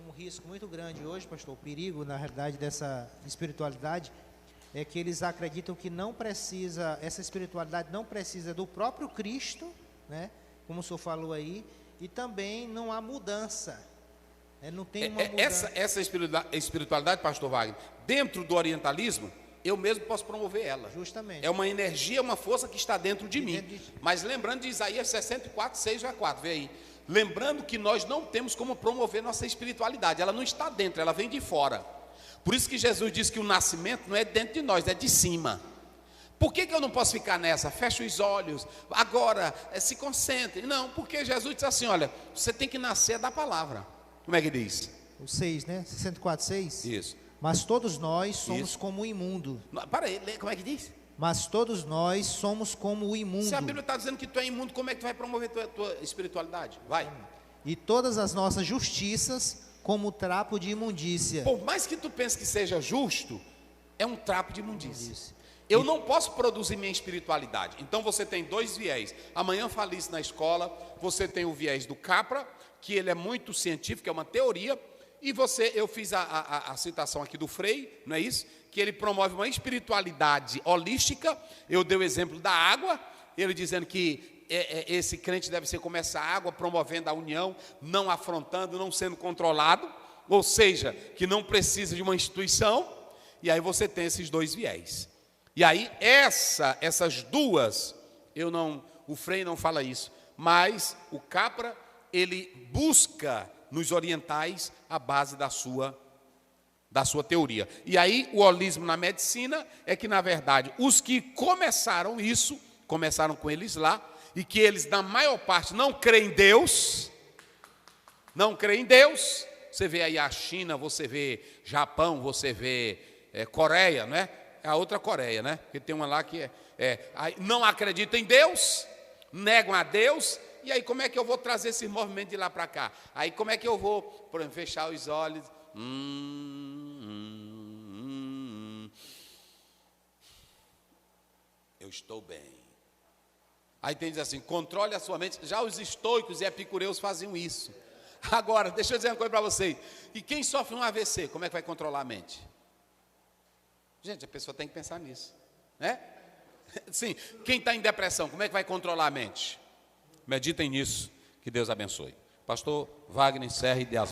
[SPEAKER 2] Um risco muito grande hoje, pastor, o perigo, na realidade, dessa espiritualidade, é que eles acreditam que não precisa, essa espiritualidade não precisa do próprio Cristo, né? Como o senhor falou aí, e também não há mudança. Não tem uma mudança.
[SPEAKER 1] Essa espiritualidade, pastor Wagner, dentro do orientalismo, eu mesmo posso promover ela.
[SPEAKER 2] Justamente.
[SPEAKER 1] É uma energia, uma força que está dentro de mim. Mas lembrando de Isaías 64, 6 a 4, vê aí. Lembrando que nós não temos como promover nossa espiritualidade, ela não está dentro, ela vem de fora. Por isso que Jesus disse que o nascimento não é dentro de nós, é de cima. Por que eu não posso ficar nessa? Fecha os olhos, agora se concentre. Não, porque Jesus disse assim, olha, você tem que nascer da palavra. Como é que diz?
[SPEAKER 2] O 6, né? 64, 6?
[SPEAKER 1] Isso.
[SPEAKER 2] Mas todos nós somos
[SPEAKER 1] Isso.
[SPEAKER 2] como o imundo.
[SPEAKER 1] Para aí, como é que diz?
[SPEAKER 2] Mas todos nós somos como o imundo.
[SPEAKER 1] Se a Bíblia está dizendo que tu é imundo, como é que tu vai promover tua espiritualidade? Vai.
[SPEAKER 2] E todas as nossas justiças como trapo de imundícia.
[SPEAKER 1] Por mais que tu pense que seja justo, é um trapo de imundícia. Eu não posso produzir minha espiritualidade. Então você tem dois viés. Amanhã eu falei isso na escola. Você tem o viés do Capra, que ele é muito científico, é uma teoria. E eu fiz a citação aqui do Frei, não é isso? Que ele promove uma espiritualidade holística. Eu dei o exemplo da água, ele dizendo que esse crente deve ser como essa água, promovendo a união, não afrontando, não sendo controlado, ou seja, que não precisa de uma instituição. E aí você tem esses dois viés. E aí essas duas, o Frei não fala isso, mas o Capra, ele busca nos orientais a base da sua teoria. E aí o holismo na medicina é que, na verdade, os que começaram isso, começaram com eles lá, e que eles, na maior parte, não creem em Deus, você vê aí a China, você vê Japão, você vê Coreia, não é? É a outra Coreia, né? Porque tem uma lá que não acredita em Deus, negam a Deus, e aí como é que eu vou trazer esse movimento de lá para cá? Aí como é que eu vou, por exemplo, fechar os olhos? Eu estou bem. Aí tem diz assim, controle a sua mente. Já os estoicos e epicureus faziam isso. Agora, deixa eu dizer uma coisa para vocês. E quem sofre um AVC, como é que vai controlar a mente? Gente, a pessoa tem que pensar nisso, né? Sim, quem está em depressão, como é que vai controlar a mente? Meditem nisso, que Deus abençoe. Pastor Wagner, encerre e dê as